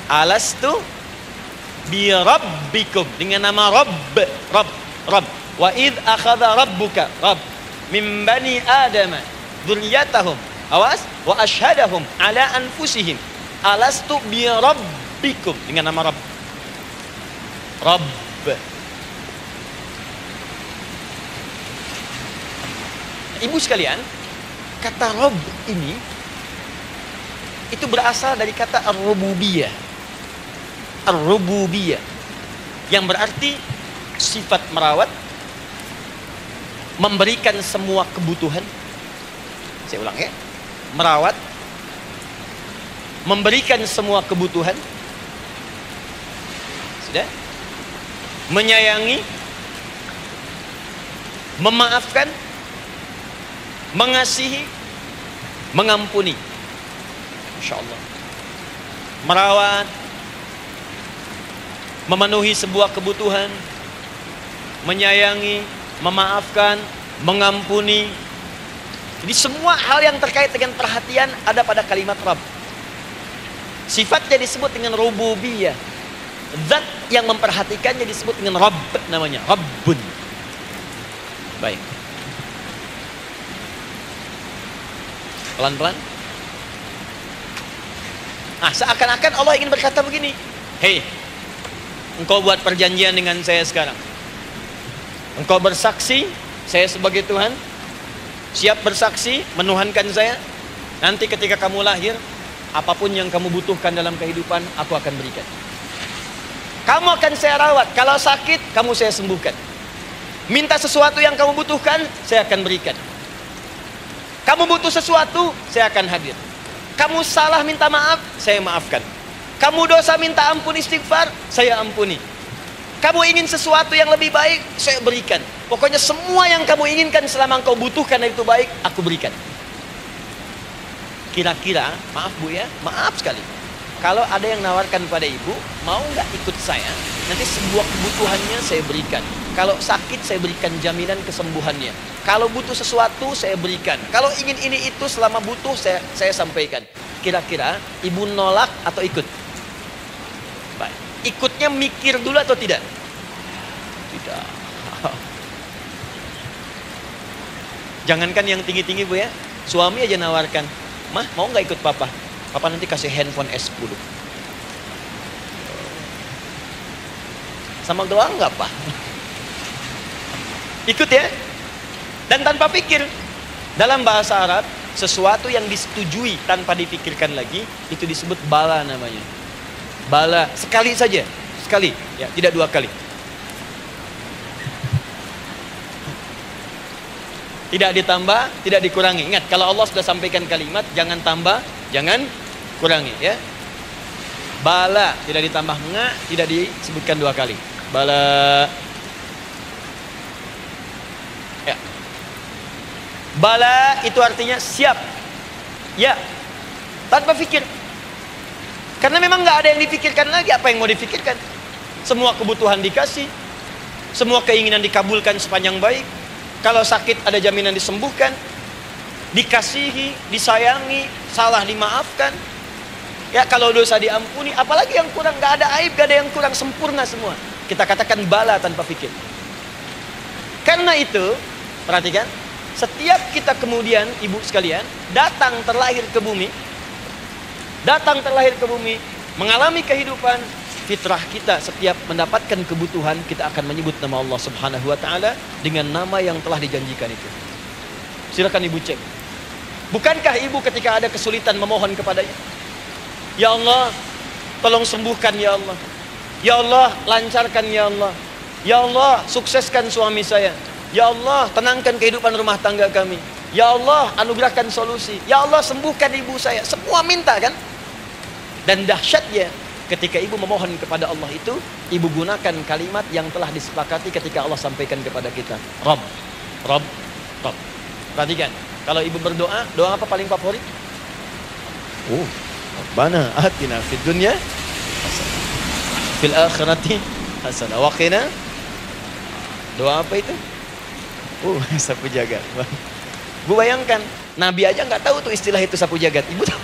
Alastu bi rabbikum, dengan nama Rabb, Rabb. Wa id akhadha rabbuka, Rabb, min bani Adam dzurriyyatahum, awas, wa ashhadahum ala anfusihim. Alastu bi rabbikum, dengan nama Rabb. Rabb. Ibu sekalian, kata Rabb ini itu berasal dari kata ar-rububiyah. Ar-rububiyah yang berarti sifat merawat, memberikan semua kebutuhan. Saya ulang ya. Merawat, memberikan semua kebutuhan. Sudah? Menyayangi, memaafkan, mengasihi, mengampuni. Insya Allah. Merawat, memenuhi sebuah kebutuhan, menyayangi, memaafkan, mengampuni. Jadi semua hal yang terkait dengan perhatian ada pada kalimat Rabb. Sifatnya disebut dengan rububiyah. Zat yang memperhatikannya disebut dengan Rabb, namanya Rabbun. Baik. Pelan-pelan. Seakan-akan Allah ingin berkata begini, hei, engkau buat perjanjian dengan saya sekarang. Engkau bersaksi, saya sebagai Tuhan, siap bersaksi, menuhankan saya. Nanti ketika kamu lahir, apapun yang kamu butuhkan dalam kehidupan, aku akan berikan. Kamu akan saya rawat. Kalau sakit, kamu saya sembuhkan. Minta sesuatu yang kamu butuhkan, saya akan berikan. Kamu butuh sesuatu, saya akan hadir. Kamu salah minta maaf, saya maafkan. Kamu dosa minta ampun istighfar, saya ampuni. Kamu ingin sesuatu yang lebih baik, saya berikan. Pokoknya semua yang kamu inginkan selama engkau butuhkan itu baik, aku berikan. Kira-kira, maaf Bu ya, maaf sekali. Kalau ada yang nawarkan pada ibu, mau nggak ikut saya? Nanti sebuah kebutuhannya saya berikan. Kalau sakit, saya berikan jaminan kesembuhannya. Kalau butuh sesuatu, saya berikan. Kalau ingin ini itu selama butuh, saya sampaikan. Kira-kira ibu nolak atau ikut? Baik. Ikutnya mikir dulu atau tidak? Tidak. Jangankan yang tinggi-tinggi Bu ya, suami aja nawarkan, mah mau nggak ikut papa? Papa nanti kasih handphone S10. Sama doang nggak Pak? Ikut ya. Dan tanpa pikir. Dalam bahasa Arab, sesuatu yang disetujui tanpa dipikirkan lagi, itu disebut bala namanya. Bala, sekali saja. Sekali, ya, tidak dua kali. Tidak ditambah, tidak dikurangi. Ingat, kalau Allah sudah sampaikan kalimat, jangan tambah, jangan kurangi, ya. Bala, tidak ditambah nga, tidak disebutkan dua kali. Bala. Ya. Bala itu artinya siap. Ya. Tanpa pikir. Karena memang nggak ada yang dipikirkan lagi. Apa yang mau dipikirkan? Semua kebutuhan dikasih. Semua keinginan dikabulkan sepanjang baik. Kalau sakit ada jaminan disembuhkan, dikasihi, disayangi, salah dimaafkan. Ya kalau dosa diampuni, apalagi yang kurang, nggak ada aib, nggak ada yang kurang, sempurna semua. Kita katakan bala tanpa pikir. Karena itu, perhatikan, setiap kita kemudian, ibu sekalian, datang terlahir ke bumi, mengalami kehidupan, fitrah kita setiap mendapatkan kebutuhan, kita akan menyebut nama Allah Subhanahu wa Ta'ala dengan nama yang telah dijanjikan itu. Silakan ibu cek. Bukankah ibu ketika ada kesulitan memohon kepadanya? Ya Allah, tolong sembuhkan ya Allah. Ya Allah, lancarkan ya Allah. Ya Allah, sukseskan suami saya. Ya Allah, tenangkan kehidupan rumah tangga kami. Ya Allah, anugerahkan solusi. Ya Allah, sembuhkan ibu saya. Semua minta kan? Dan dahsyatnya, ketika ibu memohon kepada Allah itu, ibu gunakan kalimat yang telah disepakati ketika Allah sampaikan kepada kita. Rabb, Rabb, Rabb. Perhatikan, kalau ibu berdoa, doa apa paling favorit? Rabbana atina fid dunya hasanah, fil akhirati hasanah, wa qina. Doa apa itu? Sapu jagat. Bu bayangkan, Nabi aja nggak tahu tuh istilah itu sapu jagat. Ibu tahu?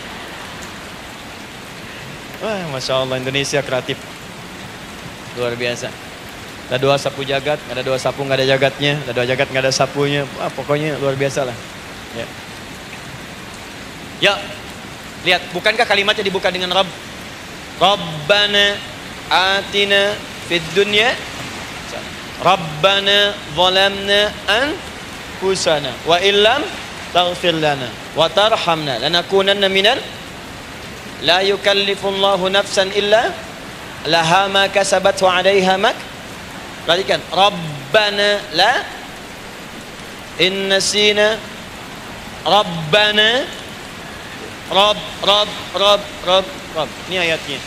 Wah, Masya Allah, Indonesia kreatif. Luar biasa. Ada doa sapu jagat, ada doa sapu nggak ada jagatnya, ada doa jagat nggak ada sapunya. Wah, pokoknya luar biasa lah. Ya. Ya, lihat, bukankah kalimatnya dibuka dengan Rabb? Rabbana atina fid dunya, Rabbana zalamna anfusana wa illam taghfir lana wa tarhamna lanakunanna minal la yukallifullahu nafsan illa laha ma kasabat wa 'alaiha mak. Perhatikan, Rabbana la in nasina Rabbana Rabb. Ini ayatnya.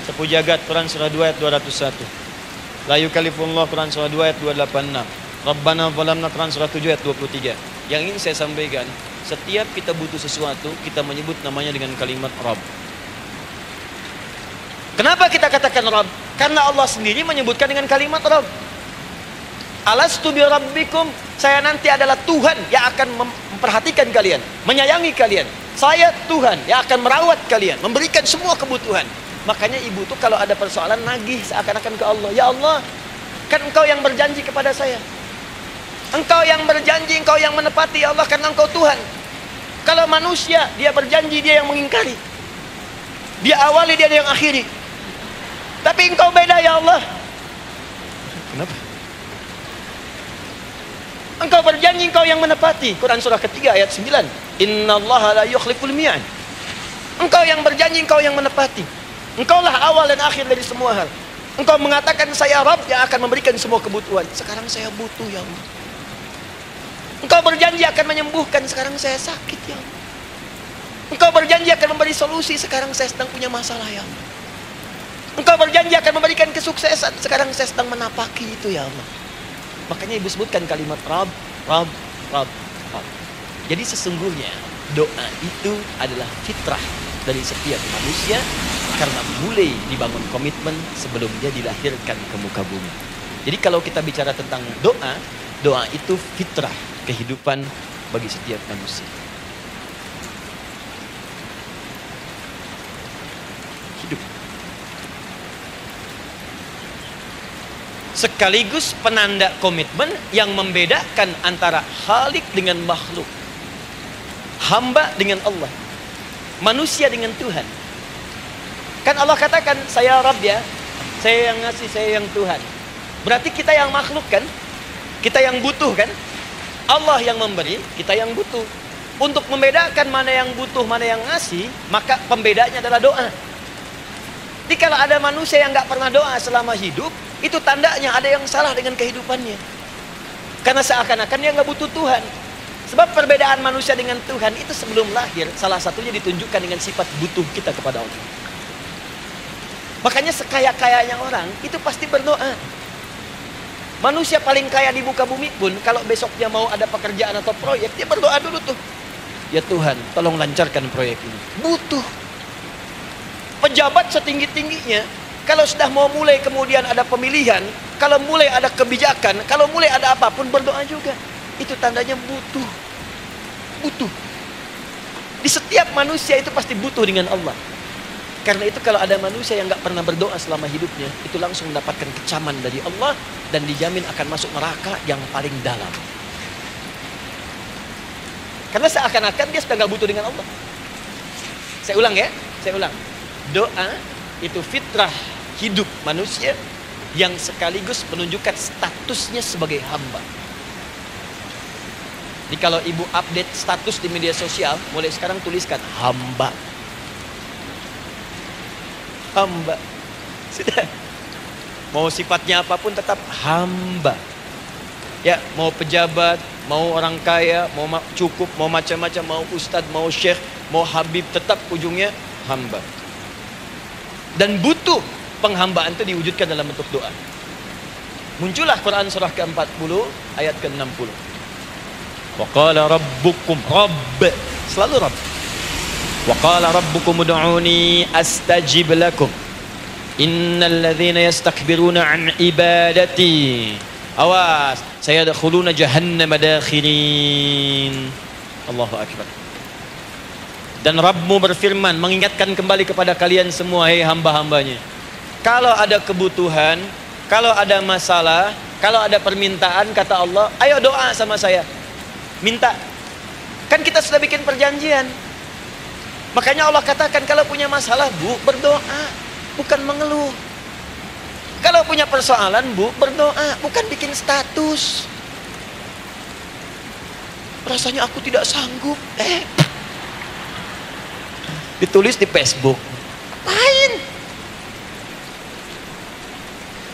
Sapu jagat Quran surah 2 ayat 201. La yukallifullahu Quran surah 2 ayat 286. Rabbana zalamna Quran surah 7 ayat 23. Yang ingin saya sampaikan, setiap kita butuh sesuatu, kita menyebut namanya dengan kalimat Rabb. Kenapa kita katakan Rabb? Karena Allah sendiri menyebutkan dengan kalimat Rabb. Alastu bi rabbikum, saya nanti adalah Tuhan yang akan memperhatikan kalian, menyayangi kalian. Saya Tuhan yang akan merawat kalian, memberikan semua kebutuhan. Makanya ibu tuh kalau ada persoalan nagih seakan-akan ke Allah. Ya Allah, kan engkau yang berjanji kepada saya. Engkau yang berjanji, engkau yang menepati ya Allah, karena engkau Tuhan. Kalau manusia, dia berjanji, dia yang mengingkari. Dia awali, dia yang akhiri. Tapi engkau beda ya Allah. Kenapa? Engkau berjanji, engkau yang menepati. Quran surah ketiga ayat 9. Innallaha la yukhliful mi'ad. Engkau yang berjanji, engkau yang menepati. Engkaulah awal dan akhir dari semua hal. Engkau mengatakan saya Rabb yang akan memberikan semua kebutuhan. Sekarang saya butuh ya Allah. Engkau berjanji akan menyembuhkan, sekarang saya sakit ya Allah. Engkau berjanji akan memberi solusi, sekarang saya sedang punya masalah ya Allah. Engkau berjanji akan memberikan kesuksesan, sekarang saya sedang menapaki itu ya Allah. Makanya ibu sebutkan kalimat Rabb, Rabb, Rabb, Rabb. Jadi sesungguhnya doa itu adalah fitrah dari setiap manusia, karena mulai dibangun komitmen sebelum dia dilahirkan ke muka bumi. Jadi kalau kita bicara tentang doa, doa itu fitrah kehidupan bagi setiap manusia. Hidup. Sekaligus penanda komitmen yang membedakan antara Khalik dengan makhluk, hamba dengan Allah, manusia dengan Tuhan. Kan Allah katakan saya Rabb ya, saya yang ngasih, saya yang Tuhan. Berarti kita yang makhluk kan, kita yang butuh kan. Allah yang memberi, kita yang butuh. Untuk membedakan mana yang butuh, mana yang ngasih, maka pembedanya adalah doa. Jadi kalau ada manusia yang nggak pernah doa selama hidup, itu tandanya ada yang salah dengan kehidupannya. Karena seakan-akan dia nggak butuh Tuhan. Sebab perbedaan manusia dengan Tuhan itu sebelum lahir, salah satunya ditunjukkan dengan sifat butuh kita kepada Allah. Makanya sekaya-kayanya orang itu pasti berdoa. Manusia paling kaya di muka bumi pun kalau besoknya mau ada pekerjaan atau proyek, dia berdoa dulu tuh. Ya Tuhan, tolong lancarkan proyek ini. Butuh. Pejabat setinggi-tingginya, kalau sudah mau mulai kemudian ada pemilihan, kalau mulai ada kebijakan, kalau mulai ada apapun berdoa juga. Itu tandanya butuh. Butuh. Di setiap manusia itu pasti butuh dengan Allah. Karena itu kalau ada manusia yang nggak pernah berdoa selama hidupnya, itu langsung mendapatkan kecaman dari Allah dan dijamin akan masuk neraka yang paling dalam. Karena seakan-akan dia sudah nggak butuh dengan Allah. Saya ulang ya, saya ulang. Doa itu fitrah hidup manusia yang sekaligus menunjukkan statusnya sebagai hamba. Jadi kalau ibu update status di media sosial, mulai sekarang tuliskan hamba. Hamba. Sudah. Mau sifatnya apapun tetap hamba. Ya, mau pejabat, mau orang kaya, mau cukup, mau macam-macam, mau ustadz, mau syekh, mau habib, tetap ujungnya hamba. Dan butuh penghambaan itu diwujudkan dalam bentuk doa. Muncullah Quran surah ke-40 ayat ke-60. Wa qala rabbukum, Rabb, selalu Rabb. Wa qala rabbukum ud'uni astajib lakum. Innal ladzina yastakbiruna an ibadati. Awas, sayadkhuluna jahannam dakhirin. Allahu akbar. Dan Rabbmu berfirman, mengingatkan kembali kepada kalian semua, hei hamba-hambanya. Kalau ada kebutuhan, kalau ada masalah, kalau ada permintaan, kata Allah, ayo doa sama saya. Minta. Kan kita sudah bikin perjanjian. Makanya Allah katakan, kalau punya masalah, Bu, berdoa. Bukan mengeluh. Kalau punya persoalan, Bu, berdoa. Bukan bikin status. Rasanya aku tidak sanggup. Ditulis di Facebook. Ngapain?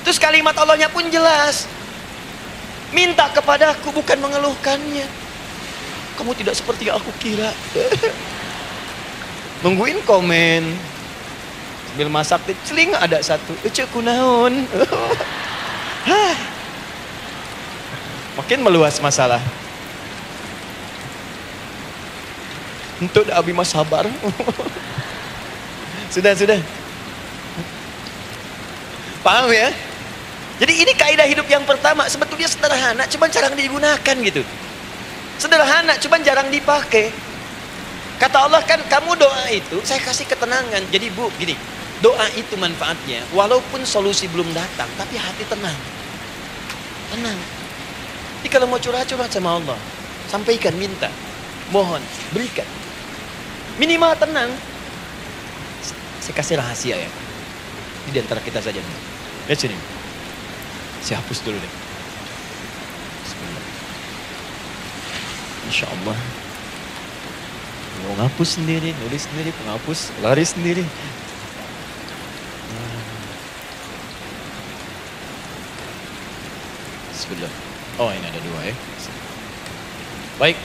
Terus kalimat Allahnya pun jelas. Minta kepadaku, bukan mengeluhkannya. Kamu tidak seperti yang aku kira. Nungguin komen. Sambil masak, celing ada satu. Cek kunaon. Makin meluas masalah. Untuk Abi Mas sabar. Sudah. Paham ya? Jadi ini kaidah hidup yang pertama. Sebetulnya sederhana, cuma jarang digunakan gitu. Sederhana, cuma jarang dipakai. Kata Allah kan, kamu doa itu, saya kasih ketenangan. Jadi Bu, gini, doa itu manfaatnya, walaupun solusi belum datang, tapi hati tenang. Tenang. Jadi kalau mau curhat-curhat sama Allah, sampaikan, minta, mohon, berikan. Minimal tenang. Saya kasih rahasia ya. Ini di antara kita saja. Lihat sini. Saya hapus dulu deh. Bismillah. Insya Allah. Mau ngapus sendiri, nulis sendiri, penghapus, lari sendiri. Bismillah. Oh, ini ada dua ya. Baik.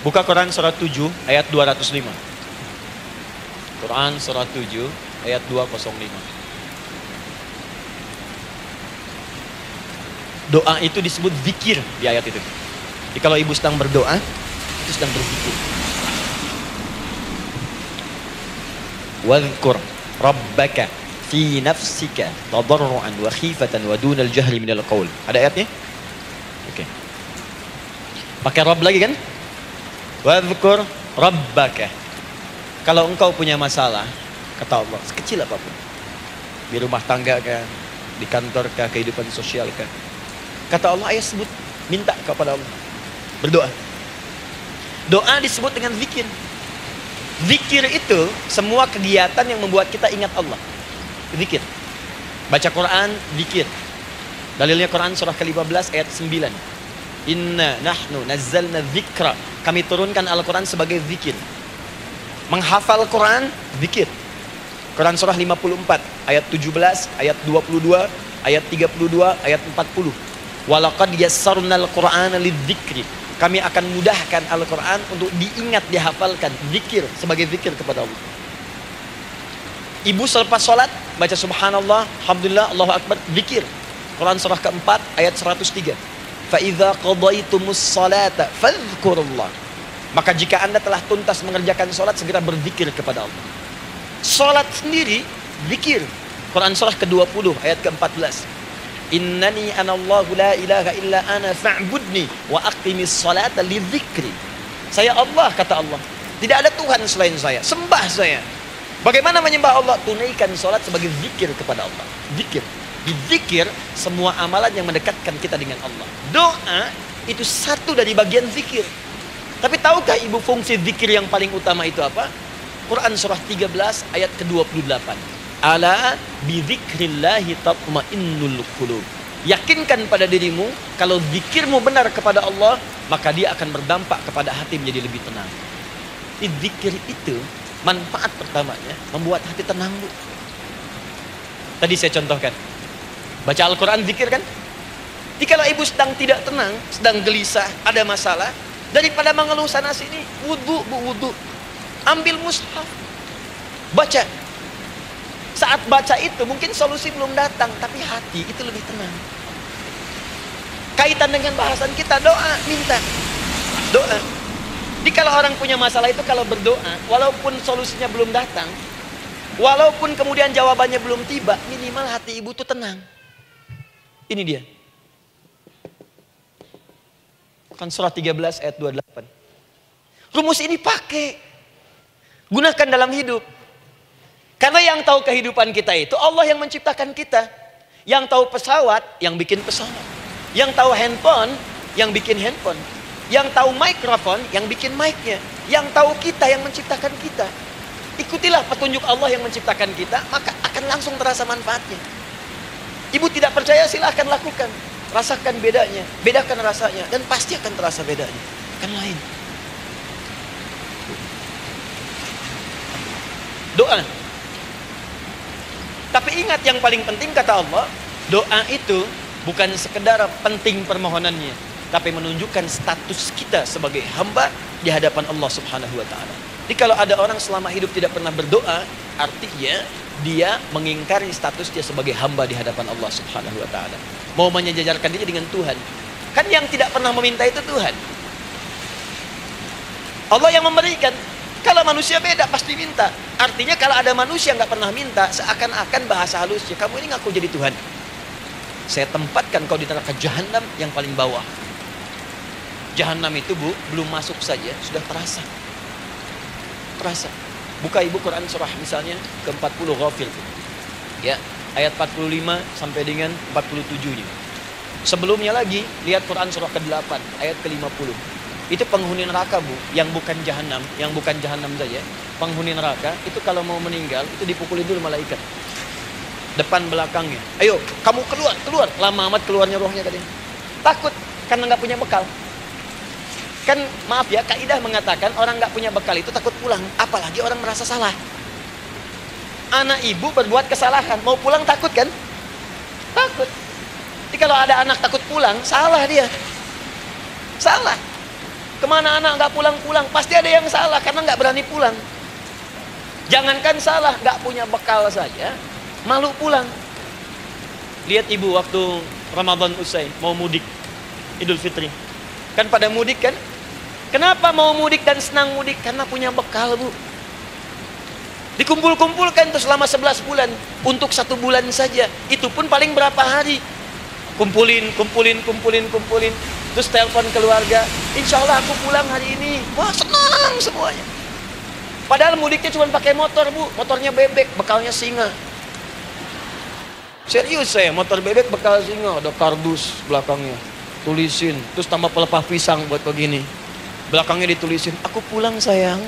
Buka Quran surat 7 ayat 205. Quran surah 7 ayat 205. Doa itu disebut zikir di ayat itu. Jadi kalau ibu sedang berdoa, itu sedang berzikir. Wadhkur rabbaka fi nafsika tadarruan wa khifatan wa dunal jahri minal qaul. Ada ayatnya? Oke. Pakai Rabb lagi kan? Wadhkur rabbaka. Kalau engkau punya masalah, kata Allah, sekecil apapun, di rumah tangga kah, di kantor kah, kehidupan sosial kah, kata Allah, ayo sebut, minta kepada Allah, berdoa. Doa disebut dengan zikir. Zikir itu semua kegiatan yang membuat kita ingat Allah. Zikir. Baca Quran, zikir. Dalilnya Quran surah ke-15 ayat 9. Inna nahnu nazzalna dzikra. Kami turunkan Al-Quran sebagai zikir. Menghafal Quran, zikir. Quran surah 54, ayat 17, ayat 22, ayat 32, ayat 40. Walaqad yassarnal Qur'ana lidzikri. Kami akan mudahkan Al-Quran untuk diingat, dihafalkan. Zikir, sebagai zikir kepada Allah. Ibu selepas sholat, baca subhanallah, alhamdulillah, Allahu Akbar, zikir. Quran surah keempat, ayat 103. فَإِذَا قَضَيْتُمُ الصَّلَاةَ فَاذْكُرُوا اللَّهَ. Maka jika anda telah tuntas mengerjakan sholat, segera berzikir kepada Allah. Sholat sendiri, zikir. Quran surah ke-20, ayat ke-14. Innani anallahu la ilaha illa ana fa'budni wa aqimis salata li dzikri. Saya Allah, kata Allah. Tidak ada Tuhan selain saya. Sembah saya. Bagaimana menyembah Allah? Tunaikan sholat sebagai zikir kepada Allah. Zikir. Di zikir, semua amalan yang mendekatkan kita dengan Allah. Doa, itu satu dari bagian zikir. Tapi tahukah ibu fungsi zikir yang paling utama itu apa? Quran surah 13 ayat ke-28. Ala bizikrillahi tatma'innul qulub. Yakinkan pada dirimu, kalau zikirmu benar kepada Allah, maka dia akan berdampak kepada hati menjadi lebih tenang. Zikir itu, manfaat pertamanya, membuat hati tenang. Bu. Tadi saya contohkan. Baca Al-Quran, zikir kan? Jadi kalau ibu sedang tidak tenang, sedang gelisah, ada masalah, daripada mengeluh sana sini, wudu, bu, wudu. Ambil mushaf. Baca. Saat baca itu mungkin solusi belum datang, tapi hati itu lebih tenang. Kaitan dengan bahasan kita, doa, minta. Doa. Jadi kalau orang punya masalah itu, kalau berdoa, walaupun solusinya belum datang, walaupun kemudian jawabannya belum tiba, minimal hati ibu itu tenang. Ini dia. Kan surah 13 ayat 28. Rumus ini pakai. Gunakan dalam hidup. Karena yang tahu kehidupan kita itu Allah yang menciptakan kita. Yang tahu pesawat, yang bikin pesawat. Yang tahu handphone, yang bikin handphone. Yang tahu mikrofon, yang bikin mic-nya. Yang tahu kita, yang menciptakan kita. Ikutilah petunjuk Allah yang menciptakan kita, maka akan langsung terasa manfaatnya. Ibu tidak percaya, silahkan lakukan. Rasakan bedanya, bedakan rasanya, dan pasti akan terasa bedanya. Akan lain. Doa. Tapi ingat, yang paling penting kata Allah, doa itu bukan sekedar penting permohonannya, tapi menunjukkan status kita sebagai hamba di hadapan Allah Subhanahu wa taala. Jadi kalau ada orang selama hidup tidak pernah berdoa, artinya dia mengingkari status dia sebagai hamba di hadapan Allah Subhanahu wa taala. Mau menyejajarkan diri dengan Tuhan. Kan yang tidak pernah meminta itu Tuhan. Allah yang memberikan. Kalau manusia beda, pasti minta. Artinya kalau ada manusia nggak pernah minta, seakan-akan bahasa halusnya, kamu ini ngaku jadi Tuhan. Saya tempatkan kau di neraka jahanam yang paling bawah. Jahanam itu, Bu, belum masuk saja sudah terasa. Terasa. Buka Ibu Quran surah misalnya ke-40 Ghafir. Ya, ayat 45 sampai dengan 47-nya. Sebelumnya lagi, lihat Quran surah ke-8 ayat ke-50. Itu penghuni neraka, Bu, yang bukan jahanam saja. Penghuni neraka itu kalau mau meninggal itu dipukulin dulu malaikat. Depan belakangnya. Ayo, kamu keluar. Lama amat keluarnya rohnya katanya. Takut karena nggak punya bekal. Kan maaf ya, kaidah mengatakan orang nggak punya bekal itu takut pulang, apalagi orang merasa salah. Anak ibu berbuat kesalahan, mau pulang takut kan? Takut. Jadi kalau ada anak takut pulang, salah dia. Salah. Kemana anak nggak pulang-pulang, pasti ada yang salah karena nggak berani pulang. Jangankan salah, nggak punya bekal saja, malu pulang. Lihat ibu waktu Ramadan usai, mau mudik, Idul Fitri. Kan pada mudik kan? Kenapa mau mudik dan senang mudik? Karena punya bekal, Bu. Dikumpul-kumpulkan tuh selama 11 bulan. Untuk 1 bulan saja. Itu pun paling berapa hari. Kumpulin. Terus telepon keluarga, insya Allah aku pulang hari ini. Wah, senang semuanya. Padahal mudiknya cuma pakai motor, Bu. Motornya bebek, bekalnya singa. Serius saya, motor bebek bekal singa. Ada kardus belakangnya, tulisin. Terus tambah pelepah pisang buat begini. Belakangnya ditulisin, aku pulang sayang.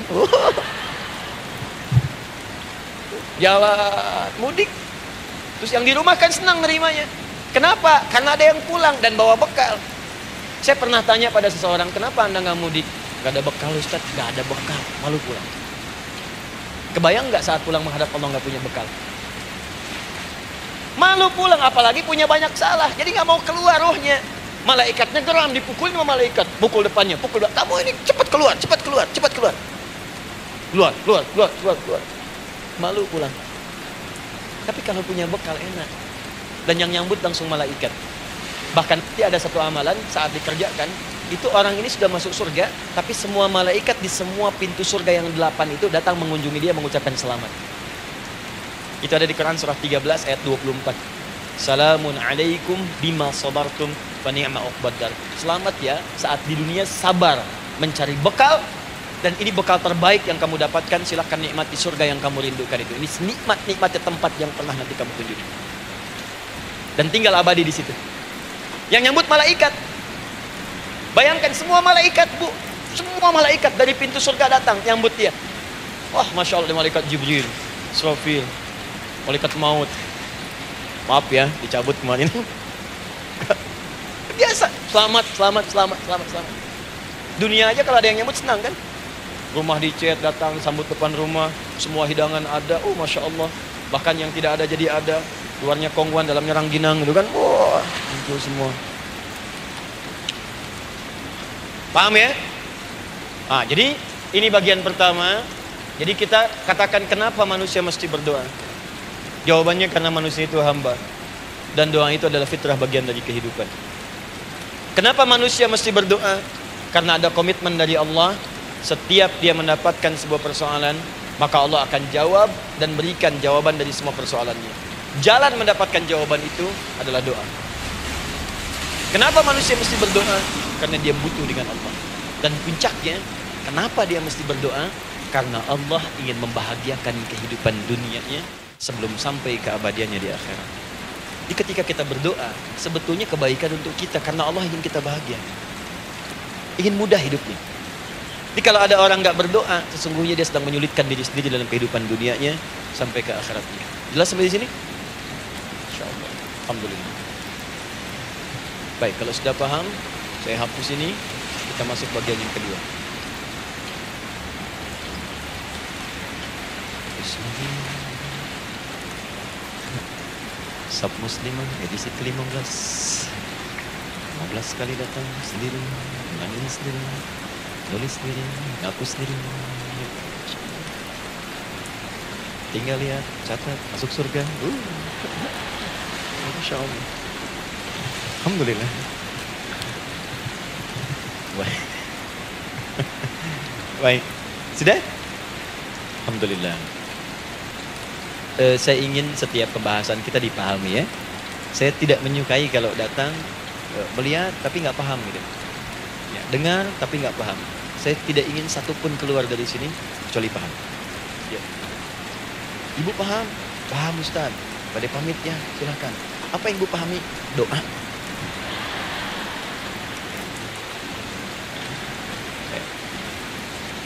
Jalan, mudik. Terus yang di rumah kan senang nerimanya. Kenapa? Karena ada yang pulang dan bawa bekal. Saya pernah tanya pada seseorang, kenapa Anda nggak mudik? Gak ada bekal, Ustaz. Gak ada bekal, malu pulang. Kebayang nggak saat pulang menghadap Allah nggak punya bekal? Malu pulang, apalagi punya banyak salah. Jadi nggak mau keluar rohnya. Malaikatnya geram, dipukulin sama malaikat. Pukul depannya, pukul depan. Kamu ini cepat keluar. Keluar. Malu pulang. Tapi kalau punya bekal enak. Dan yang nyambut langsung malaikat. Bahkan ada satu amalan saat dikerjakan, itu orang ini sudah masuk surga, tapi semua malaikat di semua pintu surga yang 8 itu datang mengunjungi dia mengucapkan selamat. Itu ada di Quran surah 13 ayat 24. Salamun alaikum bima sabartum fa ni'ma uqbaddar. Selamat ya saat di dunia sabar mencari bekal, dan ini bekal terbaik yang kamu dapatkan, silahkan nikmati surga yang kamu rindukan itu. Ini nikmatnya tempat yang pernah nanti kamu kunjungi. Dan tinggal abadi di situ. Yang nyambut malaikat. Bayangkan semua malaikat, Bu. Semua malaikat dari pintu surga datang nyambut dia. Wah, Masya Allah, malaikat Jibril, Israfil, malaikat maut. Maaf ya, dicabut kemarin. Biasa. Selamat. Dunia aja kalau ada yang nyambut senang kan? Rumah dicat, datang, sambut depan rumah. Semua hidangan ada. Oh, Masya Allah. Bahkan yang tidak ada jadi ada. Luarnya kongguan, dalamnya rangginang gitu kan. Wah, itu semua. Paham ya? Ah, jadi ini bagian pertama. Jadi kita katakan kenapa manusia mesti berdoa. Jawabannya karena manusia itu hamba. Dan doa itu adalah fitrah, bagian dari kehidupan. Kenapa manusia mesti berdoa? Karena ada komitmen dari Allah. Setiap dia mendapatkan sebuah persoalan, maka Allah akan jawab dan berikan jawaban dari semua persoalannya. Jalan mendapatkan jawaban itu adalah doa. Kenapa manusia mesti berdoa? Karena dia butuh dengan Allah. Dan puncaknya, kenapa dia mesti berdoa? Karena Allah ingin membahagiakan kehidupan dunianya sebelum sampai keabadiannya di akhirat. Jadi ketika kita berdoa, sebetulnya kebaikan untuk kita karena Allah ingin kita bahagia. Ingin mudah hidupnya. Jadi kalau ada orang nggak berdoa, sesungguhnya dia sedang menyulitkan diri sendiri dalam kehidupan dunianya sampai ke akhiratnya. Jelas sampai di sini? Insyaallah. Alhamdulillah. Baik, kalau sudah paham, saya hapus ini, kita masuk bagian yang kedua. Sab Muslimah edisi ke-15. 15 kali datang sendiri, nangis sendiri, tulis sendiri, hapus sendiri. Tinggal lihat, catat, masuk surga. Masya Allah. Alhamdulillah. Baik. Baik. Sudah? Alhamdulillah. Saya ingin setiap pembahasan kita dipahami ya. Saya tidak menyukai kalau datang melihat tapi nggak paham gitu. Ya, dengar tapi nggak paham. Saya tidak ingin satupun keluar dari sini kecuali paham. Ya. Ibu paham? Paham Ustaz. Pada pamit ya, silakan. Apa yang ibu pahami? Doa.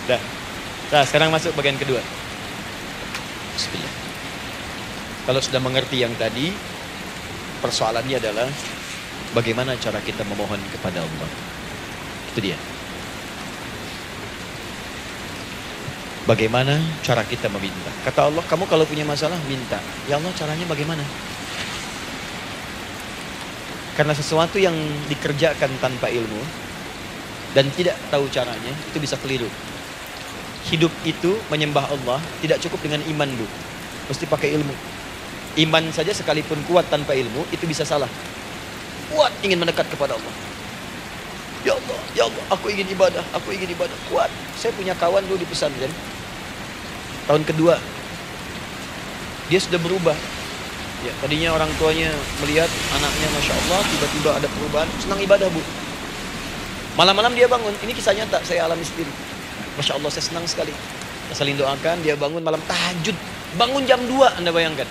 Dah. Nah, sekarang masuk bagian kedua. Bismillah. Kalau sudah mengerti yang tadi, persoalannya adalah bagaimana cara kita memohon kepada Allah. Itu dia. Bagaimana cara kita meminta? Kata Allah, kamu kalau punya masalah, minta. Ya Allah, caranya bagaimana? Karena sesuatu yang dikerjakan tanpa ilmu dan tidak tahu caranya, itu bisa keliru. Hidup itu menyembah Allah tidak cukup dengan iman, Bu. Mesti pakai ilmu. Iman saja sekalipun kuat tanpa ilmu, itu bisa salah. Kuat ingin mendekat kepada Allah. Ya Allah, aku ingin ibadah, kuat. Saya punya kawan dulu di pesantren. Tahun kedua, dia sudah berubah. Ya, tadinya orang tuanya melihat anaknya, Masya Allah, tiba-tiba ada perubahan, senang ibadah, Bu. Malam-malam dia bangun, ini kisah nyata, saya alami sendiri. Masya Allah, saya senang sekali. Saya saling doakan, dia bangun malam tahajud. Bangun jam 2, Anda bayangkan.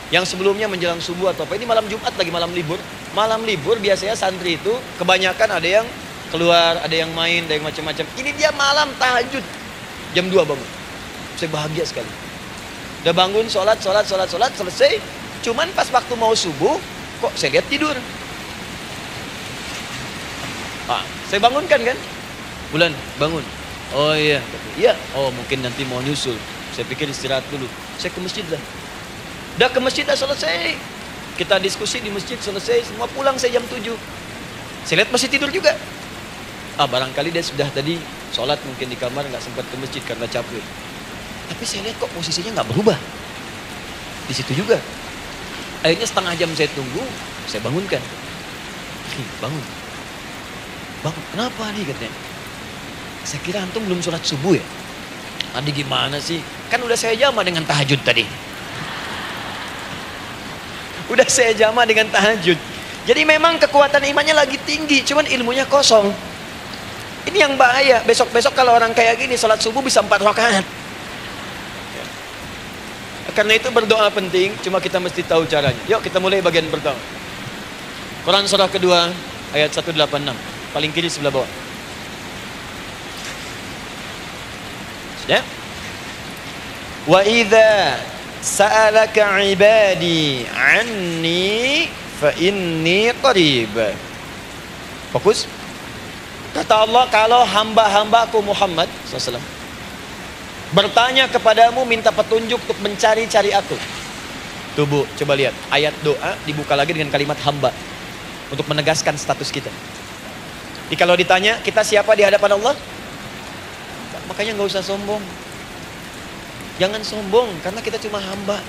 Yang sebelumnya menjelang subuh atau apa, ini malam Jumat lagi, malam libur. Malam libur biasanya santri itu kebanyakan ada yang keluar, ada yang main, ada yang macam-macam. Ini dia malam tahajud. Jam 2 bangun. Saya bahagia sekali. Udah bangun, sholat, selesai. Cuman pas waktu mau subuh, kok saya lihat tidur. Saya bangunkan kan. Bulan, bangun. Oh iya. Iya, oh mungkin nanti mau nyusul. Saya pikir istirahat dulu. Saya ke masjid lah. Udah ke masjid, dah selesai. Kita diskusi di masjid, selesai. Semua pulang saya jam 7. Saya lihat masih tidur juga. Barangkali dia sudah tadi sholat mungkin di kamar, nggak sempat ke masjid karena capek. Tapi saya lihat kok posisinya nggak berubah. Di situ juga. Akhirnya setengah jam saya tunggu, saya bangunkan. Bangun. Kenapa nih katanya? Saya kira antum belum sholat subuh ya? Tadi gimana sih? Kan udah saya jama dengan tahajud tadi. Udah saya jama dengan tahajud. Jadi memang kekuatan imannya lagi tinggi, cuman ilmunya kosong. Ini yang bahaya. Besok-besok kalau orang kayak gini sholat subuh bisa 4 rakaat. Karena itu berdoa penting, cuma kita mesti tahu caranya. Yuk kita mulai bagian pertama. Quran surah kedua ayat 186, paling kiri sebelah bawah. Ya. Wa idza sa'alaka ibadi anni fa inni qarib. Fokus. Kata Allah, kalau hamba-hambaku Muhammad SAW bertanya kepadamu, minta petunjuk untuk mencari-cari aku. Tuh Bu, coba lihat. Ayat doa dibuka lagi dengan kalimat hamba. Untuk menegaskan status kita. Jadi kalau ditanya, kita siapa di hadapan Allah? Makanya nggak usah sombong. Jangan sombong, karena kita cuma hamba.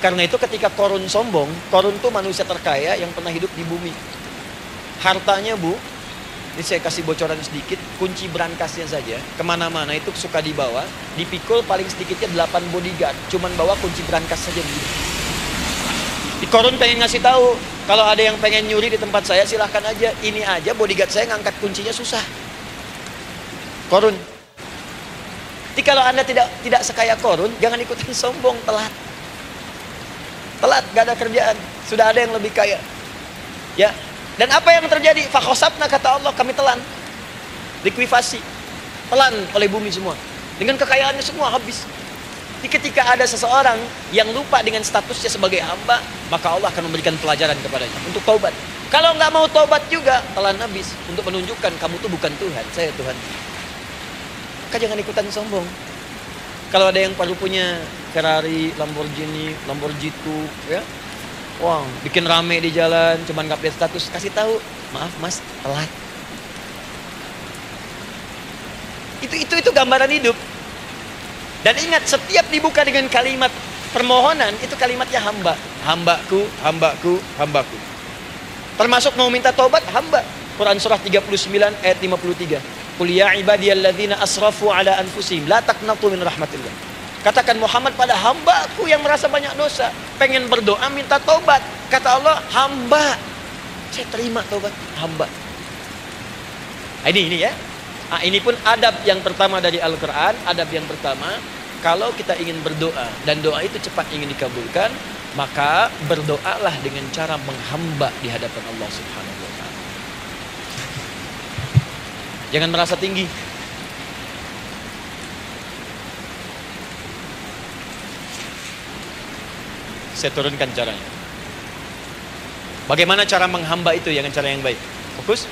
Karena itu ketika Korun sombong, Korun tuh manusia terkaya yang pernah hidup di bumi. Hartanya Bu, ini saya kasih bocoran sedikit, kunci berangkasnya saja, kemana-mana itu suka dibawa, dipikul paling sedikitnya 8 bodyguard, cuman bawa kunci berangkas saja begitu. Di Korun pengen ngasih tahu, kalau ada yang pengen nyuri di tempat saya silahkan aja, ini aja bodyguard saya ngangkat kuncinya susah. Korun. Jadi kalau Anda tidak sekaya Korun, jangan ikutan sombong, telat. Telat, gak ada kerjaan. Sudah ada yang lebih kaya. Ya. Dan apa yang terjadi? Fakhosabna, kata Allah, kami telan. Likuifasi. Telan oleh bumi semua. Dengan kekayaannya semua habis. Jadi ketika ada seseorang yang lupa dengan statusnya sebagai hamba, maka Allah akan memberikan pelajaran kepadanya untuk taubat. Kalau nggak mau taubat juga, telan habis. Untuk menunjukkan kamu tuh bukan Tuhan, saya Tuhan. Maka jangan ikutan sombong. Kalau ada yang baru punya Ferrari, Lamborghini, Lamborghini, ya, wah, bikin rame di jalan, cuman nggak update status, kasih tahu, maaf mas, telat. Itu gambaran hidup. Dan ingat, setiap dibuka dengan kalimat permohonan, itu kalimatnya hamba. Hambaku, hambaku, hambaku. Termasuk mau minta taubat, hamba. Quran surah 39 ayat 53. Qul ya ibadiyalladzina asrafu ala anfusihim la taqnatu min rahmatillah. Katakan Muhammad pada hambaku yang merasa banyak dosa, pengen berdoa minta taubat. Kata Allah, hamba. Saya terima taubat hamba. Ini ya. Ini pun adab yang pertama dari Al-Qur'an, adab yang pertama, kalau kita ingin berdoa dan doa itu cepat ingin dikabulkan, maka berdoalah dengan cara menghamba di hadapan Allah Subhanahu wa taala. Jangan merasa tinggi. Saya turunkan caranya. Bagaimana cara menghamba itu dengan cara yang baik? Fokus.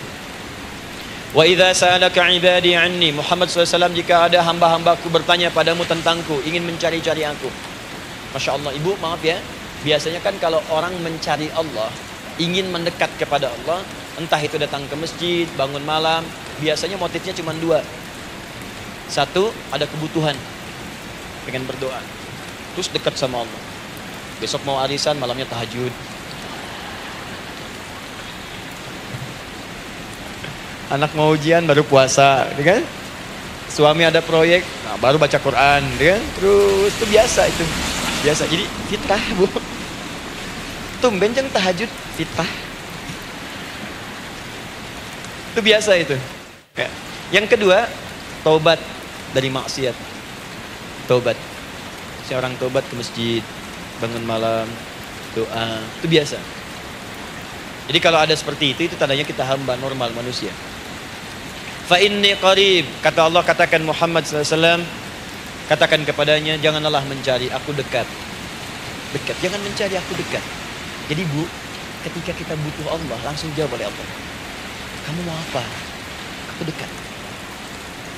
Wa idza sa'alaka 'ibadi 'anni, Muhammad SAW, jika ada hamba-hambaku bertanya padamu tentangku, ingin mencari-cari aku. Masya Allah, ibu maaf ya, biasanya kan kalau orang mencari Allah, ingin mendekat kepada Allah, entah itu datang ke masjid, bangun malam, biasanya motifnya cuma dua. Satu, ada kebutuhan, pengen berdoa, terus dekat sama Allah. Besok mau arisan, malamnya tahajud. Anak mau ujian, baru puasa, kan? Suami ada proyek, nah baru baca Quran, kan? Terus itu biasa itu, biasa. Jadi fitrah, bu. Tumben jeng tahajud, fitrah. Itu biasa itu. Ya. Yang kedua, taubat dari maksiat. Taubat. Seorang taubat ke masjid, bangun malam, doa, itu biasa. Jadi kalau ada seperti itu tandanya kita hamba normal manusia. Fa inni qarib, kata Allah, katakan Muhammad SAW, katakan kepadanya, janganlah mencari, aku dekat. Dekat, jangan mencari, aku dekat. Jadi bu, ketika kita butuh Allah, langsung jawab oleh Allah. Kamu mau apa? Aku dekat.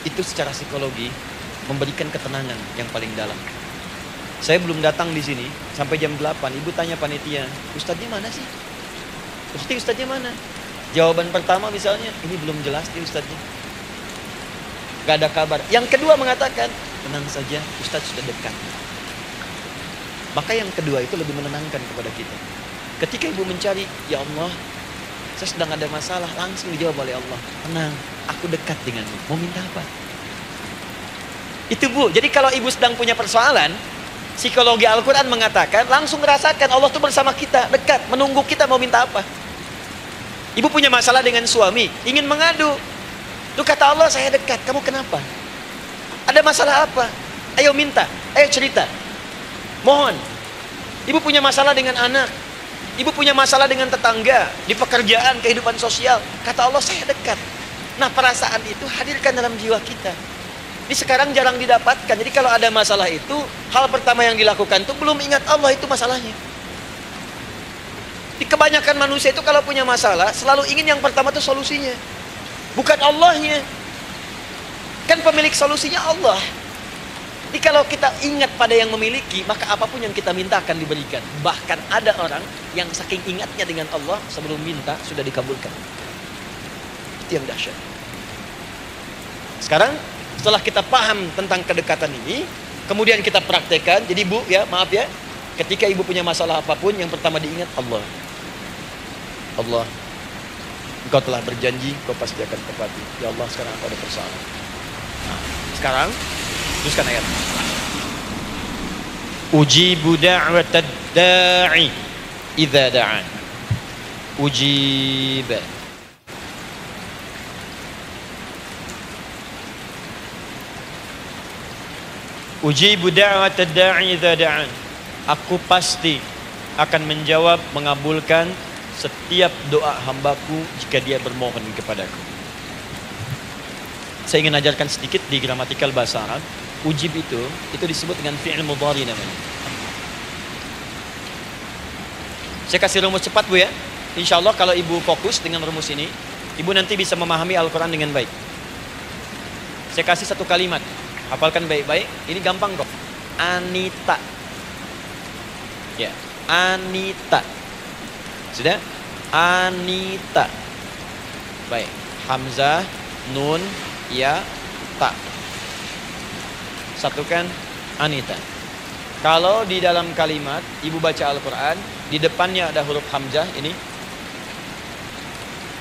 Itu secara psikologi memberikan ketenangan yang paling dalam. Saya belum datang di sini sampai jam 8. Ibu tanya panitia, ustadznya mana sih? Ustadznya mana? Jawaban pertama misalnya, ini belum jelas nih ustadznya. Gak ada kabar. Yang kedua mengatakan, tenang saja, ustadz sudah dekat. Maka yang kedua itu lebih menenangkan kepada kita. Ketika ibu mencari, ya Allah, saya sedang ada masalah, langsung dijawab oleh Allah. Tenang, aku dekat denganmu. Mau minta apa? Itu bu, jadi kalau ibu sedang punya persoalan, psikologi Al-Quran mengatakan, langsung rasakan Allah tuh bersama kita, dekat, menunggu kita mau minta apa. Ibu punya masalah dengan suami, ingin mengadu. Tuh kata Allah, saya dekat, kamu kenapa? Ada masalah apa? Ayo minta, ayo cerita. Mohon. Ibu punya masalah dengan anak, ibu punya masalah dengan tetangga, di pekerjaan, kehidupan sosial. Kata Allah, saya dekat. Nah perasaan itu hadirkan dalam jiwa kita. Ini sekarang jarang didapatkan. Jadi kalau ada masalah itu, hal pertama yang dilakukan itu belum ingat Allah itu masalahnya. Di kebanyakan manusia itu kalau punya masalah, selalu ingin yang pertama itu solusinya. Bukan Allahnya. Kan pemilik solusinya Allah. Jadi kalau kita ingat pada yang memiliki, maka apapun yang kita minta akan diberikan. Bahkan ada orang yang saking ingatnya dengan Allah, sebelum minta sudah dikabulkan. Itu yang dahsyat. Sekarang setelah kita paham tentang kedekatan ini, kemudian kita praktekkan. Jadi bu, ya maaf ya, ketika ibu punya masalah apapun, yang pertama diingat Allah. Allah, Engkau telah berjanji, Engkau pasti akan tepati. Ya Allah, sekarang aku ada persoalan. Nah, sekarang teruskan ayat. Ujibu da'watad da'i idza da'an. Ujib. Ujibu da'watad da'i idza da'an. Aku pasti akan menjawab, mengabulkan setiap doa hambaku jika dia bermohon kepadaku. Saya ingin ajarkan sedikit di gramatikal bahasa Arab. Ujib itu disebut dengan fi'il mudhari namanya. Saya kasih rumus cepat Bu ya. Insya Allah kalau ibu fokus dengan rumus ini, ibu nanti bisa memahami Al-Quran dengan baik. Saya kasih satu kalimat, hafalkan baik-baik. Ini gampang kok. Anita. Ya, Anita. Sudah? Anita. Baik. Hamzah, nun, ya, ta. Satukan Anita. Kalau di dalam kalimat ibu baca Al-Quran, di depannya ada huruf hamzah ini,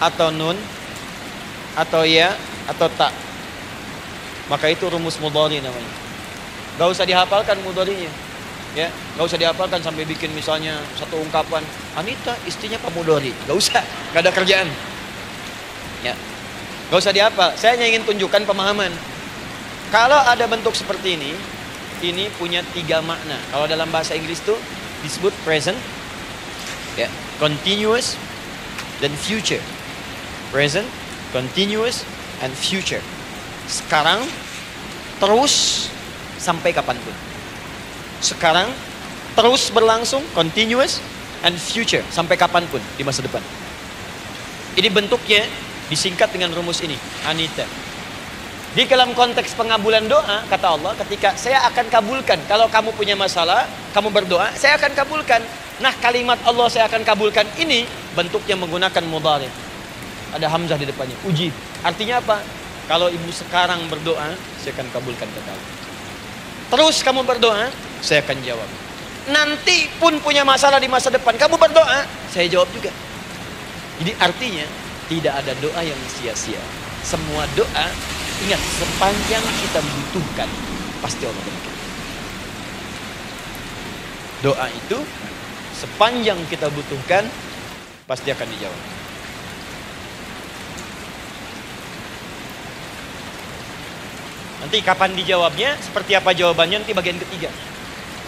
atau nun, atau ya, atau ta, maka itu rumus mudhari namanya. Gak usah dihafalkan mudharinya, ya, gak usah dihafalkan sampai bikin misalnya satu ungkapan Anita istrinya Pak Mudhari, gak usah, gak ada kerjaan, ya, gak usah dihafal. Saya hanya ingin tunjukkan pemahaman. Kalau ada bentuk seperti ini punya 3 makna. Kalau dalam bahasa Inggris itu disebut present, ya, continuous, dan future. Present, continuous, and future. Sekarang, terus, sampai kapanpun. Sekarang, terus berlangsung, continuous, and future, sampai kapanpun di masa depan. Ini bentuknya disingkat dengan rumus ini, Anita. Di dalam konteks pengabulan doa, kata Allah, ketika saya akan kabulkan. Kalau kamu punya masalah, kamu berdoa, saya akan kabulkan. Nah, kalimat Allah saya akan kabulkan ini bentuknya menggunakan mudhari. Ada hamzah di depannya, ujib. Artinya apa? Kalau ibu sekarang berdoa, saya akan kabulkan kata Allah. Terus kamu berdoa, saya akan jawab. Nanti pun punya masalah di masa depan, kamu berdoa, saya jawab juga. Jadi artinya tidak ada doa yang sia-sia. Semua doa, ingat, sepanjang kita membutuhkan, pasti Allah berikan. Doa itu sepanjang kita butuhkan, pasti akan dijawab. Nanti kapan dijawabnya, seperti apa jawabannya, nanti bagian ketiga.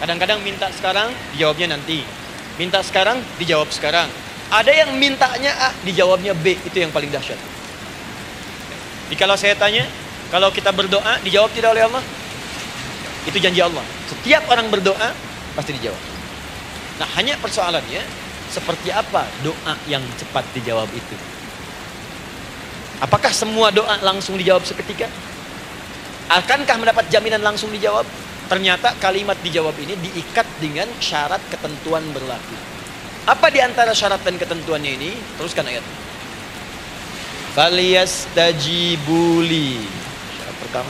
Kadang-kadang minta sekarang, dijawabnya nanti. Minta sekarang, dijawab sekarang. Ada yang mintanya A, dijawabnya B. Itu yang paling dahsyat. Jadi kalau saya tanya, kalau kita berdoa, dijawab tidak oleh Allah? Itu janji Allah. Setiap orang berdoa, pasti dijawab. Nah, hanya persoalannya, seperti apa doa yang cepat dijawab itu? Apakah semua doa langsung dijawab seketika? Akankah mendapat jaminan langsung dijawab? Ternyata kalimat dijawab ini diikat dengan syarat ketentuan berlaku. Apa di antara syarat dan ketentuannya ini? Teruskan ayat. Falyastajibuli. Syarat pertama.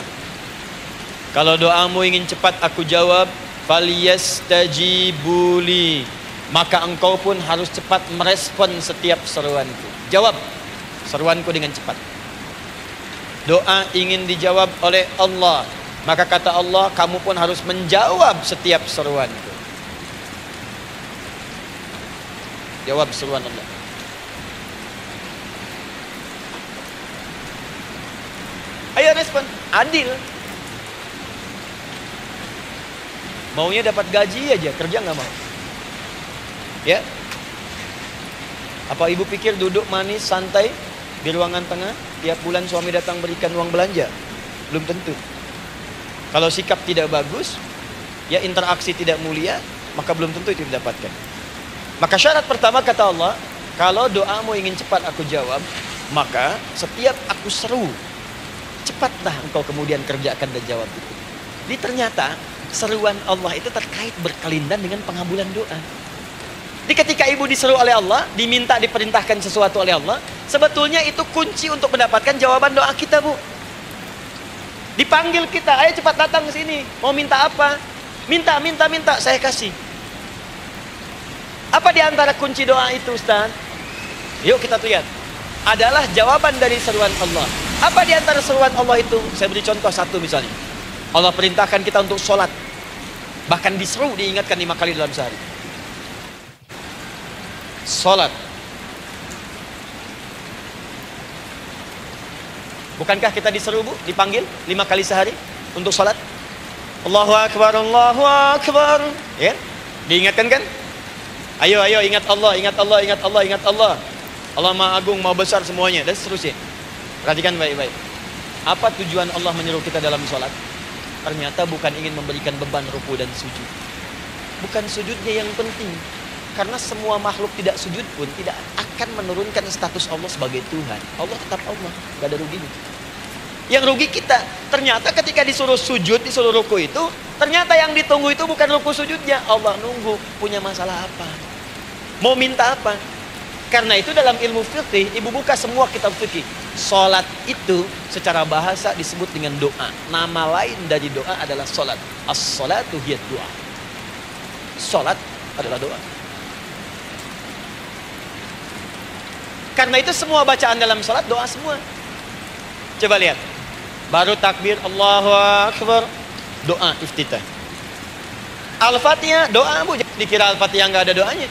Kalau doamu ingin cepat aku jawab, falyastajibuli. Maka engkau pun harus cepat merespon setiap seruanku. Jawab seruanku dengan cepat. Doa ingin dijawab oleh Allah, maka kata Allah, kamu pun harus menjawab setiap seruanku. Jawab seruan Allah. Ayo respon, adil. Maunya dapat gaji aja, kerja nggak mau. Ya? Apa ibu pikir duduk manis, santai di ruangan tengah, tiap bulan suami datang berikan uang belanja? Belum tentu. Kalau sikap tidak bagus, ya interaksi tidak mulia, maka belum tentu itu didapatkan. Maka syarat pertama kata Allah, kalau doamu ingin cepat aku jawab, maka setiap aku seru, cepatlah engkau kemudian kerjakan dan jawab itu. Jadi ternyata seruan Allah itu terkait berkelindan dengan pengabulan doa. Jadi ketika ibu diseru oleh Allah, diminta diperintahkan sesuatu oleh Allah, sebetulnya itu kunci untuk mendapatkan jawaban doa kita, Bu. Dipanggil kita, ayo cepat datang ke sini. Mau minta apa? Minta, saya kasih. Apa di antara kunci doa itu, Ustaz? Yuk kita lihat. Adalah jawaban dari seruan Allah. Apa di antara seruan Allah itu? Saya beri contoh satu misalnya. Allah perintahkan kita untuk sholat. Bahkan diseru, diingatkan 5 kali dalam sehari. Sholat. Bukankah kita diseru, Bu? Dipanggil 5 kali sehari untuk sholat? Allahu Akbar, Allahu Akbar. Ya, diingatkan kan? Ayo, ayo, ingat Allah, ingat Allah, ingat Allah, ingat Allah. Allah Maha Agung, Maha Besar semuanya, dan seterusnya. Perhatikan baik-baik. Apa tujuan Allah menyuruh kita dalam sholat? Ternyata bukan ingin memberikan beban ruku dan sujud. Bukan sujudnya yang penting. Karena semua makhluk tidak sujud pun tidak akan menurunkan status Allah sebagai Tuhan. Allah tetap Allah, gak ada ruginya. Yang rugi kita. Ternyata ketika disuruh sujud, disuruh ruku itu, ternyata yang ditunggu itu bukan ruku sujudnya. Allah nunggu, punya masalah apa? Mau minta apa? Karena itu dalam ilmu fikih, ibu buka semua kitab fikih. Salat itu secara bahasa disebut dengan doa. Nama lain dari doa adalah salat. As-salatu hiya doa. Salat adalah doa. Karena itu semua bacaan dalam salat doa semua. Coba lihat. Baru takbir Allahu Akbar, doa iftitah. Al-Fatihah doa, Bu. Dikira Al-Fatihah enggak ada doanya.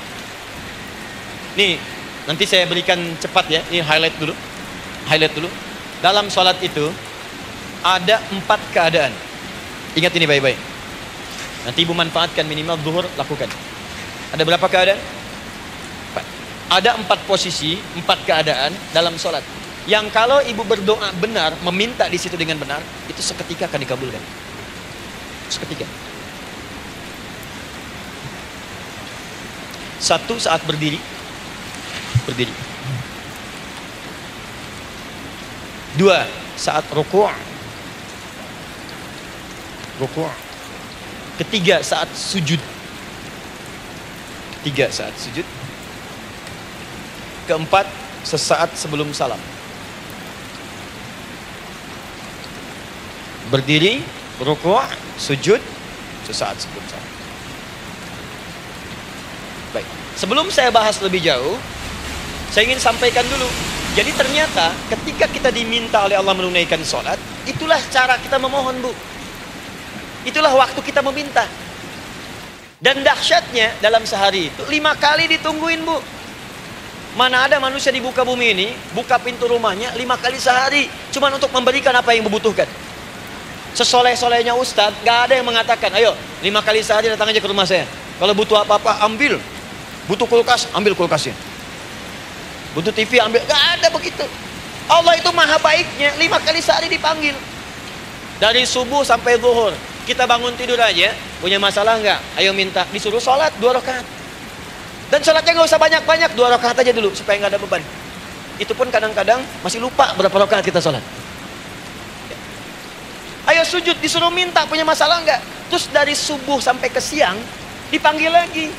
Nih, nanti saya berikan cepat ya. Ini highlight dulu. Highlight dulu. Dalam sholat itu ada 4 keadaan. Ingat ini baik-baik. Nanti ibu manfaatkan, minimal zuhur lakukan. Ada berapa keadaan? 4. Ada 4 posisi, 4 keadaan dalam sholat. Yang kalau ibu berdoa benar, meminta di situ dengan benar, itu seketika akan dikabulkan. Seketika. 1, saat berdiri. Berdiri. 2, saat ruku'. Ruku'. 3, saat sujud. 3, saat sujud. 4, sesaat sebelum salam. Berdiri, ruku', sujud, sesaat sebelum salam. Baik, sebelum saya bahas lebih jauh, saya ingin sampaikan dulu. Jadi ternyata ketika kita diminta oleh Allah menunaikan sholat, itulah cara kita memohon, Bu. Itulah waktu kita meminta. Dan dahsyatnya dalam sehari itu 5 kali ditungguin, Bu. Mana ada manusia di buka bumi ini buka pintu rumahnya 5 kali sehari cuma untuk memberikan apa yang dibutuhkan. Sesoleh-solehnya Ustadz, gak ada yang mengatakan, ayo 5 kali sehari datang aja ke rumah saya. Kalau butuh apa-apa ambil. Butuh kulkas, ambil kulkasnya. Butuh TV, ambil. Gak ada begitu. Allah itu maha baiknya, 5 kali sehari dipanggil. Dari subuh sampai zuhur. Kita bangun tidur aja, punya masalah nggak? Ayo minta, disuruh sholat 2 rakaat. Dan sholatnya nggak usah banyak-banyak, 2 rakaat aja dulu supaya nggak ada beban. Itu pun kadang-kadang masih lupa berapa rakaat kita sholat. Ayo sujud, disuruh minta, punya masalah nggak? Terus dari subuh sampai ke siang dipanggil lagi.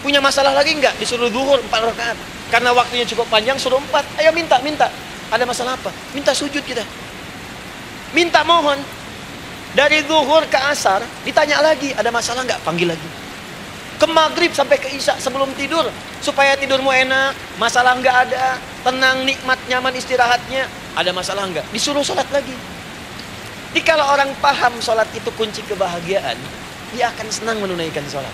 Punya masalah lagi nggak? Disuruh zuhur 4 rakaat. Karena waktunya cukup panjang, suruh 4. Ayo minta. Ada masalah apa? Minta sujud kita. Minta mohon. Dari zuhur ke asar ditanya lagi, ada masalah nggak? Panggil lagi. Ke maghrib sampai ke isya sebelum tidur, supaya tidurmu enak, masalah nggak ada, tenang, nikmat, nyaman istirahatnya. Ada masalah nggak? Disuruh sholat lagi. Jadi kalau orang paham sholat itu kunci kebahagiaan, dia akan senang menunaikan sholat.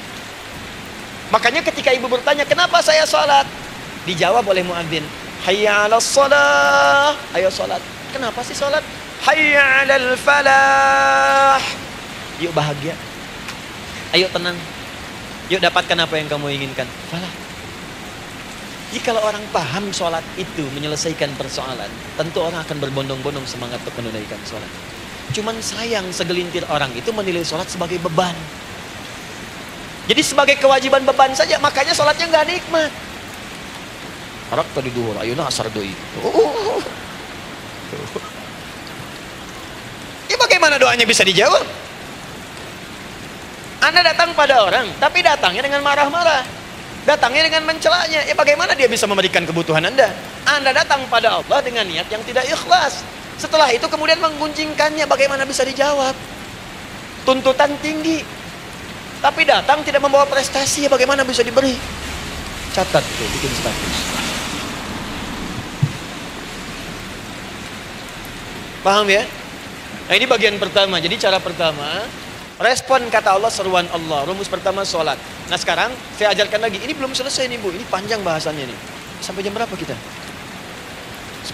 Makanya ketika ibu bertanya, kenapa saya sholat? Dijawab oleh muadzin, hayya 'alas shalah. Ayo sholat. Kenapa sih sholat? Hayya 'alal falah. Yuk bahagia. Ayo tenang. Yuk dapatkan apa yang kamu inginkan. Falah. Jadi kalau orang paham sholat itu menyelesaikan persoalan, tentu orang akan berbondong-bondong semangat untuk menunaikan sholat. Cuman sayang segelintir orang itu menilai sholat sebagai beban. Jadi sebagai kewajiban beban saja, makanya sholatnya nggak nikmat. Arak tadi duhur, ayeuna asar deui. Ya bagaimana doanya bisa dijawab? Anda datang pada orang, tapi datangnya dengan marah-marah. Datangnya dengan mencelanya. Ya bagaimana dia bisa memberikan kebutuhan Anda? Anda datang pada Allah dengan niat yang tidak ikhlas. Setelah itu kemudian menggunjingkannya, bagaimana bisa dijawab? Tuntutan tinggi. Tapi datang tidak membawa prestasi, ya bagaimana bisa diberi? Catat itu, bikin status. Paham ya? Nah ini bagian pertama. Jadi cara pertama, respon kata Allah, seruan Allah. Rumus pertama sholat. Nah sekarang saya ajarkan lagi. Ini belum selesai nih Bu. Ini panjang bahasannya nih. Sampai jam berapa kita?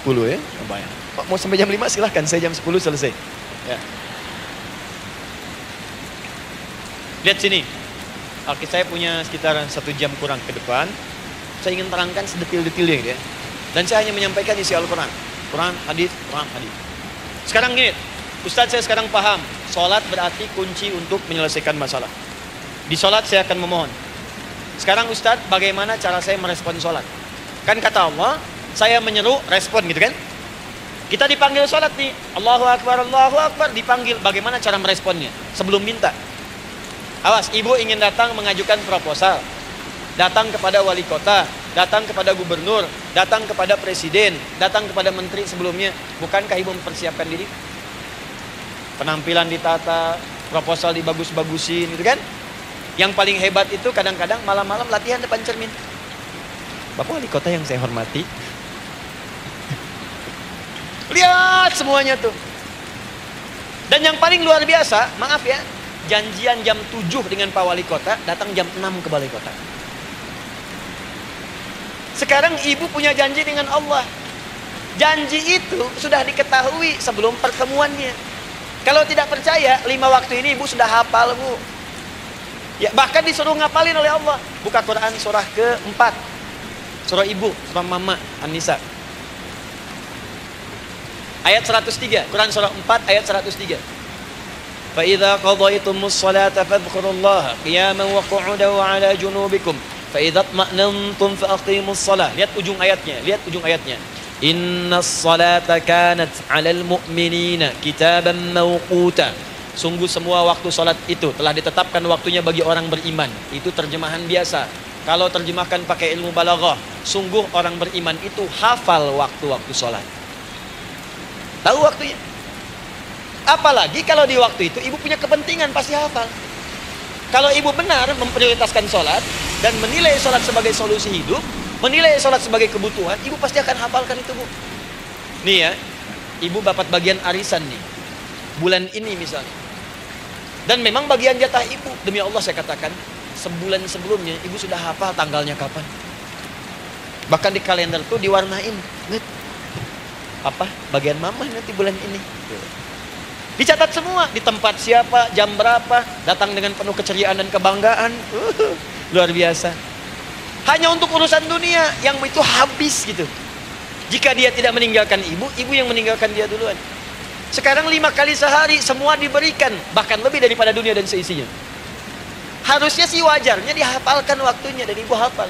10 ya? Lumayan. Mau sampai jam 5 silahkan. Saya jam 10 selesai. Ya. Lihat sini. Oke, saya punya sekitar 1 jam kurang ke depan. Saya ingin terangkan sedetil-detilnya gitu ya. Dan saya hanya menyampaikan isi Al-Quran. Quran, hadis, Quran, hadis. Sekarang gini, Ustadz saya sekarang paham. Sholat berarti kunci untuk menyelesaikan masalah. Di sholat saya akan memohon. Sekarang Ustadz, bagaimana cara saya merespon sholat? Kan kata Allah, saya menyeru, respon gitu kan? Kita dipanggil sholat nih. Allahu Akbar, dipanggil. Bagaimana cara meresponnya? Sebelum minta. Awas, ibu ingin datang mengajukan proposal. Datang kepada wali kota, datang kepada gubernur, datang kepada presiden, datang kepada menteri sebelumnya. Bukankah ibu mempersiapkan diri? Penampilan ditata, proposal dibagus-bagusin gitu kan? Yang paling hebat itu kadang-kadang malam-malam latihan depan cermin. Bapak wali kota yang saya hormati, lihat semuanya tuh. Dan yang paling luar biasa, maaf ya, janjian jam 7 dengan Pak Wali Kota, datang jam 6 ke Balai Kota. Sekarang ibu punya janji dengan Allah. Janji itu sudah diketahui sebelum pertemuannya. Kalau tidak percaya, 5 waktu ini ibu sudah hafal, Bu. Ya, bahkan disuruh ngapalin oleh Allah. Buka Quran surah ke-4. Surah ibu, surah mama, An-Nisa. Ayat 103, Quran surah 4 ayat 103. فَإِذَا قَضَيْتُمُ الصَّلَاةَ فَاذْكُرُوا اللَّهَ قِيَامًا وَقُعُودًا وَعَلَى جُنُوبِكُمْ فَإِذَا اطْمَأْنَنْتُمْ فَأَقِيمُوا الصَّلَاةَ. Lihat ujung ayatnya. Inna as-salata kanat 'alal mu'minina kitaban mawquta. Sungguh semua waktu salat itu telah ditetapkan waktunya bagi orang beriman. Itu terjemahan biasa. Kalau terjemahkan pakai ilmu balaghah, sungguh orang beriman itu hafal waktu-waktu salat. Tahu waktunya. Apalagi kalau di waktu itu ibu punya kepentingan, pasti hafal. Kalau ibu benar memprioritaskan sholat dan menilai sholat sebagai solusi hidup, menilai sholat sebagai kebutuhan, ibu pasti akan hafalkan itu, Bu. Nih ya, ibu dapat bagian arisan nih, bulan ini misalnya. Dan memang bagian jatah ibu, demi Allah saya katakan, sebulan sebelumnya ibu sudah hafal tanggalnya kapan. Bahkan di kalender tuh diwarnain, apa bagian mama nanti bulan ini. Dicatat semua, di tempat siapa, jam berapa, datang dengan penuh keceriaan dan kebanggaan. Luar biasa. Hanya untuk urusan dunia yang itu habis gitu. Jika dia tidak meninggalkan ibu, ibu yang meninggalkan dia duluan. Sekarang 5 kali sehari semua diberikan, bahkan lebih daripada dunia dan seisinya. Harusnya sih wajarnya dihafalkan waktunya dan ibu hafal.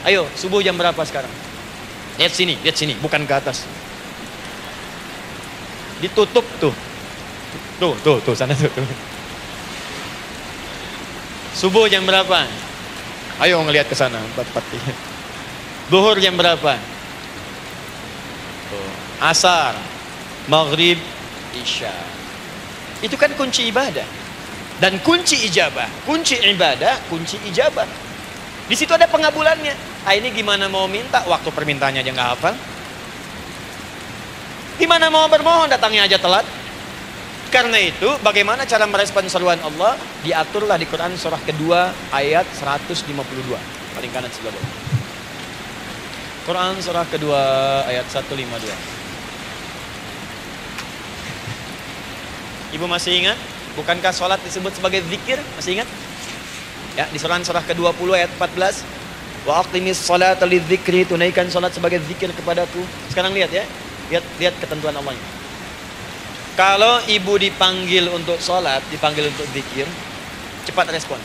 Ayo, subuh jam berapa sekarang? Lihat sini, bukan ke atas. Ditutup tuh. Tuh, sana tuh. Subuh jam berapa? Ayo ngelihat ke sana, 4:43. Zuhur jam berapa? Tuh. Asar, Maghrib, Isya. Itu kan kunci ibadah. Dan kunci ijabah, kunci ibadah, kunci ijabah. Di situ ada pengabulannya. Ini gimana mau minta, waktu permintaannya aja nggak hafal. Gimana mau bermohon, datangnya aja telat. Karena itu, bagaimana cara merespon seruan Allah? Diaturlah di Quran surah kedua ayat 152. Paling kanan sebelah bawah. Quran surah kedua ayat 152. Ibu masih ingat? Bukankah sholat disebut sebagai zikir? Masih ingat? Ya, di Quran surah ke-20 ayat 14. Wa aqimis sholata lidzikri, tunaikan sholat sebagai zikir kepadaku. Sekarang lihat ya. Lihat ketentuan Allah. Kalau ibu dipanggil untuk sholat, dipanggil untuk zikir, cepat respon.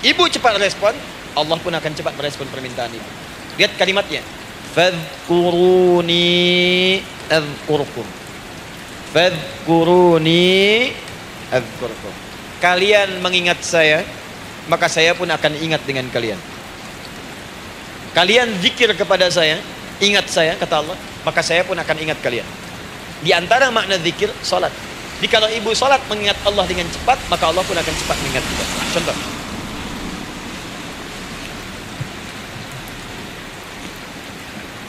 Ibu cepat respon, Allah pun akan cepat merespon permintaan ibu. Lihat kalimatnya. Fadhkuruni adzkurkum. Fadhkuruni adzkurkum. Kalian mengingat saya, maka saya pun akan ingat dengan kalian. Kalian zikir kepada saya, ingat saya, kata Allah, maka saya pun akan ingat kalian. Di antara makna zikir, sholat. Jadi kalau ibu sholat mengingat Allah dengan cepat, maka Allah pun akan cepat mengingat kita. Contoh.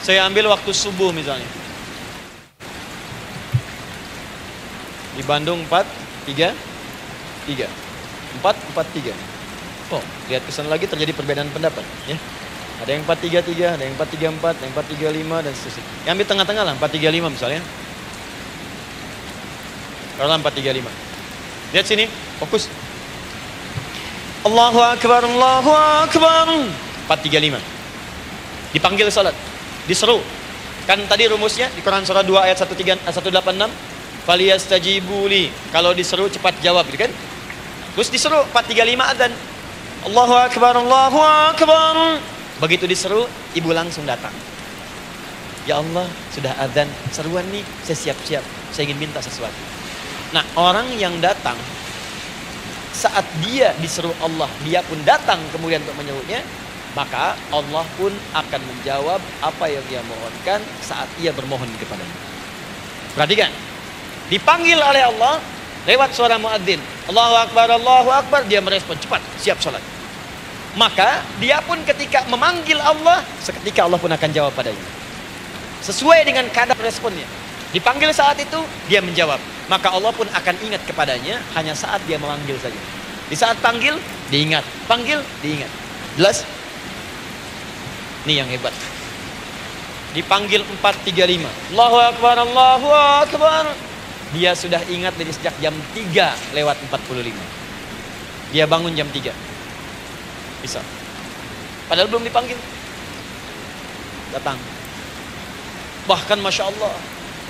Saya ambil waktu subuh misalnya. Di Bandung 4-3-3. 4-4-3. Oh, lihat kesan lagi terjadi perbedaan pendapat. Ya. Ada yang 4-3-3, ada yang 4-3-4, ada yang 4-3-5, dan seterusnya. Yang ambil tengah-tengah lah, 4-3-5 misalnya. Kalau 4-3-5. Lihat sini, fokus. Allahu Akbar, Allahu Akbar. 435. Dipanggil salat, diseru. Kan tadi rumusnya di Quran surah 2 ayat 186. Faliyastajibuli. Kalau diseru cepat jawab, gitu kan? Terus diseru 435 adzan. Allahu Akbar, Allahu Akbar. Begitu diseru, ibu langsung datang. Ya Allah, sudah adzan, seruan nih, saya siap-siap. Saya ingin minta sesuatu. Nah, orang yang datang saat dia diseru Allah, dia pun datang kemudian untuk menyebutnya, maka Allah pun akan menjawab apa yang dia mohonkan saat ia bermohon kepadanya. Perhatikan, dipanggil oleh Allah lewat suara muadzin, Allahu Akbar, dia merespon cepat, siap sholat. Maka dia pun ketika memanggil Allah, seketika Allah pun akan jawab padanya. Sesuai dengan kadar responnya. Dipanggil saat itu, dia menjawab. Maka Allah pun akan ingat kepadanya hanya saat dia memanggil saja. Di saat panggil, diingat. Panggil, diingat. Jelas? Ini yang hebat. Dipanggil 435. Allahu Akbar, Allahu Akbar. Dia sudah ingat dari sejak jam 3 lewat 45. Dia bangun jam 3. Bisa. Padahal belum dipanggil. Datang. Bahkan Masya Allah,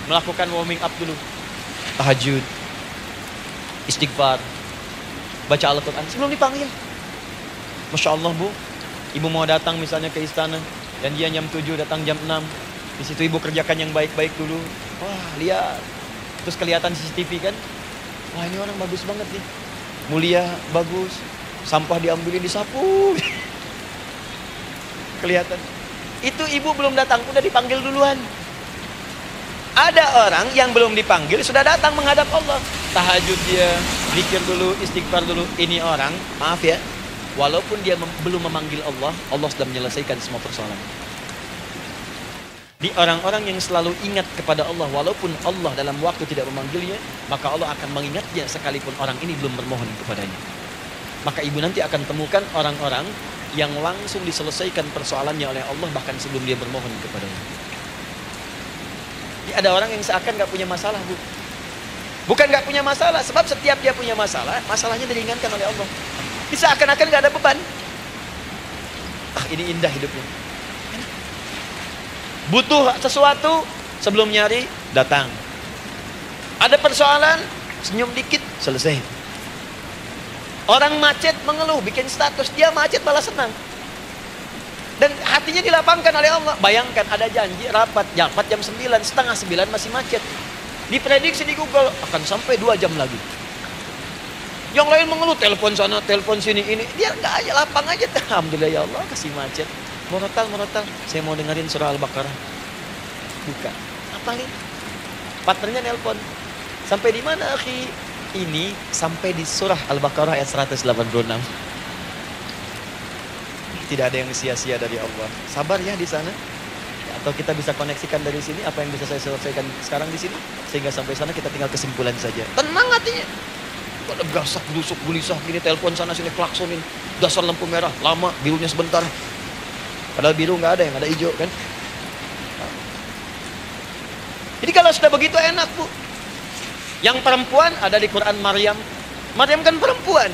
melakukan warming up dulu. Tahajud, istighfar, baca Al-Quran sebelum dipanggil. Masya Allah Bu, ibu mau datang misalnya ke istana, dan dia jam 7 datang jam 6. Di situ ibu kerjakan yang baik-baik dulu. Wah lihat, terus kelihatan CCTV kan. Wah ini orang bagus banget nih, mulia, bagus. Sampah diambilin, disapu. Kelihatan. Itu ibu belum datang, udah dipanggil duluan. Ada orang yang belum dipanggil sudah datang menghadap Allah. Tahajud dia, zikir dulu, istighfar dulu. Ini orang, maaf ya, walaupun dia belum memanggil Allah, Allah sudah menyelesaikan semua persoalan. Di orang-orang yang selalu ingat kepada Allah, walaupun Allah dalam waktu tidak memanggilnya, maka Allah akan mengingatnya sekalipun orang ini belum bermohon kepadanya. Maka ibu nanti akan temukan orang-orang yang langsung diselesaikan persoalannya oleh Allah bahkan sebelum dia bermohon kepadanya. Ada orang yang seakan gak punya masalah, Bu. Bukan gak punya masalah, sebab setiap dia punya masalah, masalahnya diringankan oleh Allah. Seakan-akan gak ada beban. Ah, ini indah hidupnya. Butuh sesuatu, sebelum nyari, datang. Ada persoalan, senyum dikit, selesai. Orang macet mengeluh, bikin status, dia macet malah senang. Dan hatinya dilapangkan oleh Allah. Bayangkan ada janji rapat jam 9, setengah 9 masih macet. Diprediksi di Google akan sampai 2 jam lagi. Yang lain mengeluh, telepon sana, telepon sini, ini. Dia nggak aja, lapang aja. Alhamdulillah ya Allah, kasih macet. Murotal. Saya mau dengerin surah Al-Baqarah. Buka. Apalin. Partnernya nelpon. Sampai di mana, akhi? Ini sampai di surah Al-Baqarah ayat 186. Tidak ada yang sia-sia dari Allah. Sabar ya di sana. Atau kita bisa koneksikan dari sini apa yang bisa saya selesaikan sekarang di sini, sehingga sampai sana kita tinggal kesimpulan saja. Tenang hatinya. Ada gasak, busuk, gelisah, gini telepon sana sini, klaksonin, dasar lampu merah, lama, birunya sebentar. Padahal biru nggak ada, yang ada hijau kan. Jadi kalau sudah begitu enak, Bu. Yang perempuan ada di Quran Maryam. Maryam kan perempuan.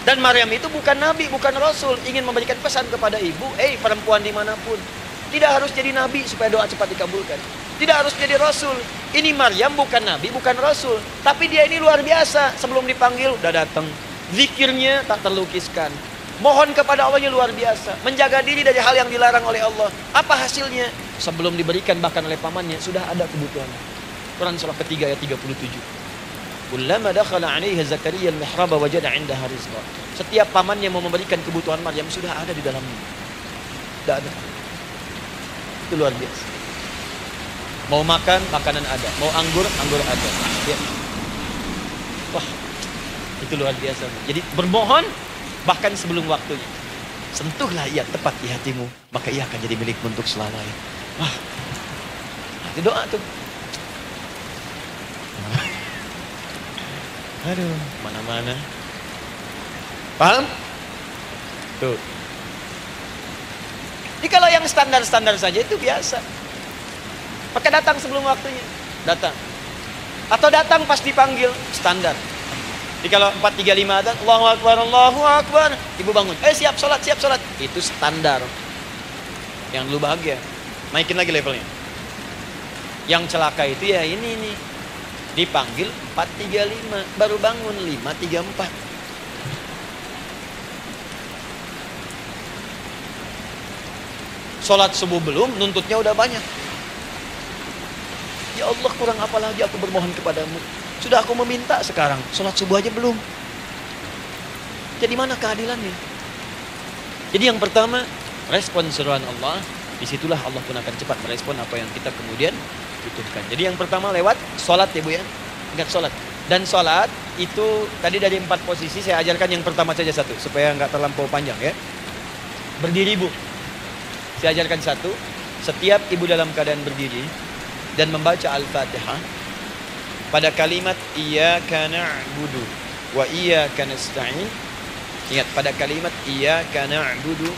Dan Maryam itu bukan nabi, bukan rasul. Ingin memberikan pesan kepada ibu, perempuan dimanapun, tidak harus jadi nabi supaya doa cepat dikabulkan. Tidak harus jadi rasul. Ini Maryam bukan nabi, bukan rasul, tapi dia ini luar biasa. Sebelum dipanggil udah datang. Zikirnya tak terlukiskan. Mohon kepada Allahnya luar biasa. Menjaga diri dari hal yang dilarang oleh Allah. Apa hasilnya? Sebelum diberikan bahkan oleh pamannya sudah ada kebutuhan. Quran surah ketiga ayat 37. Kullama dakhala 'alaiha Zakaria al-mihraba wajada 'indaha rizqa. Setiap pamannya mau memberikan kebutuhan Maryam sudah ada di dalamnya. Tidak ada. Itu luar biasa. Mau makan, makanan ada. Mau anggur, anggur ada. Ya. Wah, itu luar biasa. Jadi bermohon bahkan sebelum waktunya. Sentuhlah ia tepat di hatimu, maka ia akan jadi milikmu untuk selamanya. Wah, itu doa tuh. Aduh, mana-mana. Paham? Tuh. Jadi kalau yang standar-standar saja itu biasa. Pakai datang sebelum waktunya. Datang. Atau datang pas dipanggil. Standar. Jadi kalau 4.35 adzan, Allahu Akbar, Allahu Akbar, ibu bangun, siap sholat, siap sholat. Itu standar. Yang dulu bahagia, naikin lagi levelnya. Yang celaka itu ya ini nih, dipanggil 4.35, baru bangun 5.34. Sholat subuh belum, nuntutnya udah banyak. Ya Allah, kurang apa lagi aku bermohon kepadamu. Sudah aku meminta sekarang, sholat subuh aja belum. Jadi mana keadilannya? Jadi yang pertama, respon seruan Allah. Disitulah Allah pun akan cepat merespon apa yang kita kemudian butuhkan. Jadi yang pertama lewat sholat ya Bu ya. Ingat sholat. Dan sholat itu tadi dari 4 posisi saya ajarkan yang pertama saja satu. Supaya nggak terlampau panjang ya. Berdiri Bu. Saya ajarkan satu. Setiap ibu dalam keadaan berdiri dan membaca Al-Fatihah. Pada kalimat iyyaka na'budu wa iyyaka nasta'in. Ingat, pada kalimat iyyaka na'budu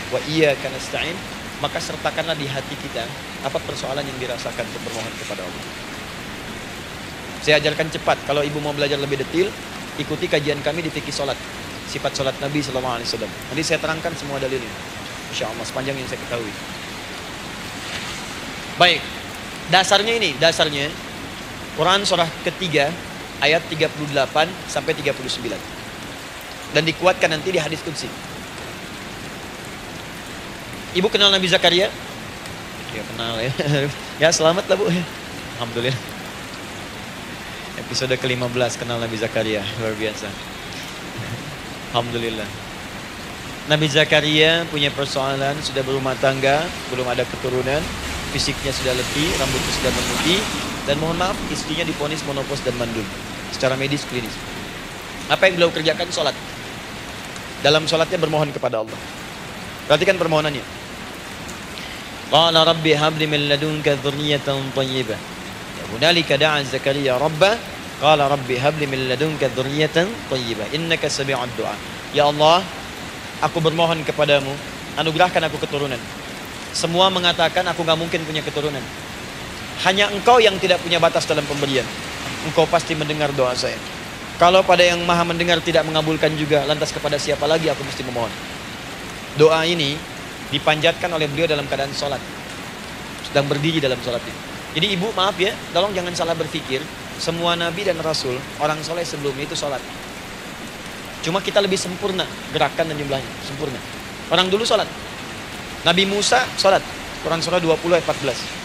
wa iyyaka nasta'in, maka sertakanlah di hati kita apa persoalan yang dirasakan untuk bermohon kepada Allah. Saya ajarkan cepat. Kalau ibu mau belajar lebih detail, ikuti kajian kami di fikih salat. Sifat salat Nabi sallallahu alaihi wasallam. Nanti saya terangkan semua dalilnya. Insyaallah sepanjang yang saya ketahui. Baik. Dasarnya ini, dasarnya Quran surah ketiga ayat 38 sampai 39. Dan dikuatkan nanti di hadis qudsi. Ibu kenal Nabi Zakaria? Ya kenal ya. Ya selamat lah Bu. Alhamdulillah. Episode ke-15 kenal Nabi Zakaria. Luar biasa. Alhamdulillah. Nabi Zakaria punya persoalan, sudah berumah tangga, belum ada keturunan, fisiknya sudah letih, rambutnya sudah memutih, dan mohon maaf istrinya divonis menopause dan mandul secara medis klinis. Apa yang beliau kerjakan? Sholat. Dalam sholatnya bermohon kepada Allah. Perhatikan permohonannya. Qala rabbi habli min ladunka dzurriyyatan thayyibah. Hunalika da'a Zakaria rabbah. Qala rabbi habli min ladunka dzurriyyatan thayyibah innaka sami'ud du'a. Ya Allah, aku bermohon kepadamu, anugerahkan aku keturunan. Semua mengatakan aku gak mungkin punya keturunan. Hanya Engkau yang tidak punya batas dalam pemberian. Engkau pasti mendengar doa saya. Kalau pada yang maha mendengar tidak mengabulkan juga, lantas kepada siapa lagi aku mesti memohon? Doa ini dipanjatkan oleh beliau dalam keadaan sholat. Sedang berdiri dalam sholatnya. Jadi ibu maaf ya, tolong jangan salah berpikir. Semua nabi dan rasul, orang soleh sebelumnya itu sholat. Cuma kita lebih sempurna gerakan dan jumlahnya. Sempurna. Orang dulu sholat. Nabi Musa sholat. Quran surah 20 ayat 14.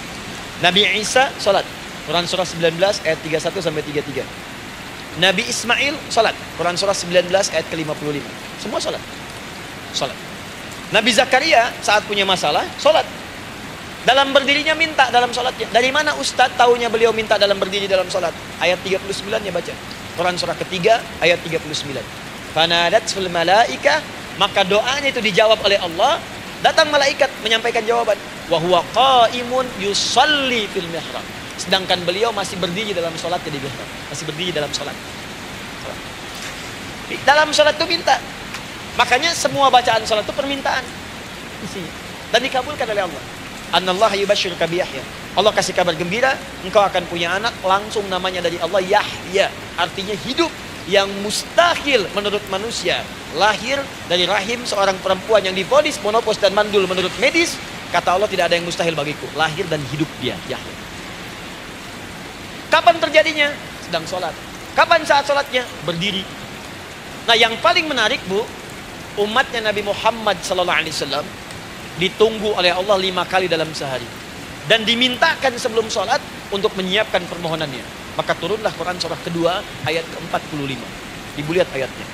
Nabi Isa sholat. Quran surah 19 ayat 31 sampai 33. Nabi Ismail sholat. Quran surah 19 ayat ke-55. Semua sholat. Sholat. Nabi Zakaria saat punya masalah sholat. Dalam berdirinya minta dalam sholatnya. Dari mana Ustadz tahunya beliau minta dalam berdiri dalam sholat? Ayat 39 ya baca. Quran surah ketiga ayat 39. Fanadatul malaika, maka doanya itu dijawab oleh Allah. Datang malaikat menyampaikan jawaban. Wa huwa qaimun yusalli fil mihrab. Sedangkan beliau masih berdiri dalam sholat di mihrab. Masih berdiri dalam sholat. Dalam sholat itu minta. Makanya semua bacaan sholat itu permintaan. Dan dikabulkan oleh Allah. Anallahu yubashshiruka bi Yahya. Allah kasih kabar gembira, engkau akan punya anak, langsung namanya dari Allah Yahya. Artinya hidup yang mustahil menurut manusia. Lahir dari rahim seorang perempuan yang divonis monopause dan mandul menurut medis. Kata Allah tidak ada yang mustahil bagiku. Lahir dan hidup dia, Yahya. Kapan terjadinya? Sedang sholat. Kapan saat sholatnya? Berdiri. Nah yang paling menarik Bu, umatnya Nabi Muhammad SAW ditunggu oleh Allah 5 kali dalam sehari. Dan dimintakan sebelum sholat untuk menyiapkan permohonannya. Maka turunlah Quran surah kedua ayat ke-45. Ibu lihat ayatnya.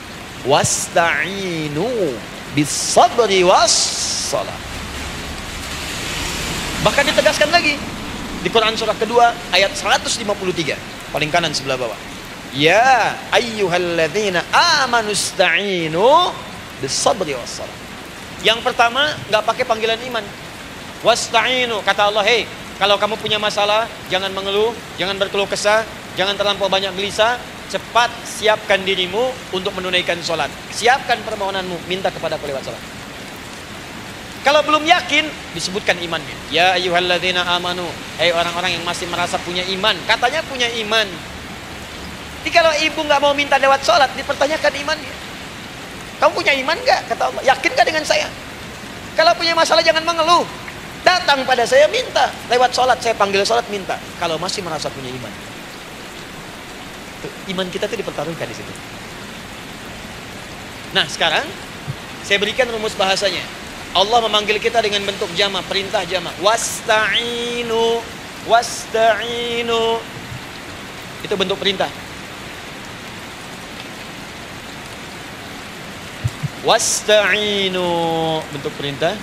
Wasta'inu bis-sabri was-salah. Bahkan ditegaskan lagi di Quran surah kedua ayat 153, paling kanan sebelah bawah. Ya ayyuhalladzina amanu ista'inu bis-sabri was-salah. Yang pertama enggak pakai panggilan iman. Wasta'inu, kata Allah, hei, kalau kamu punya masalah, jangan mengeluh, jangan berkeluh kesah, jangan terlampau banyak gelisah, cepat siapkan dirimu untuk menunaikan sholat. Siapkan permohonanmu, minta kepada aku lewat sholat. Kalau belum yakin, disebutkan imannya. Ya ayyuhalladzina amanu, hei orang-orang yang masih merasa punya iman, katanya punya iman. Jadi kalau ibu nggak mau minta lewat sholat, dipertanyakan imannya. Kamu punya iman nggak? Kata Allah. Yakin nggak dengan saya? Kalau punya masalah jangan mengeluh. Datang pada saya minta. Lewat sholat, saya panggil sholat minta. Kalau masih merasa punya iman. Tuh, iman kita tuh dipertaruhkan di situ. Nah sekarang, saya berikan rumus bahasanya. Allah memanggil kita dengan bentuk jama, perintah jama. Wasta'inu. Wasta'inu. Itu bentuk perintah. Wasta'inu, bentuk perintah.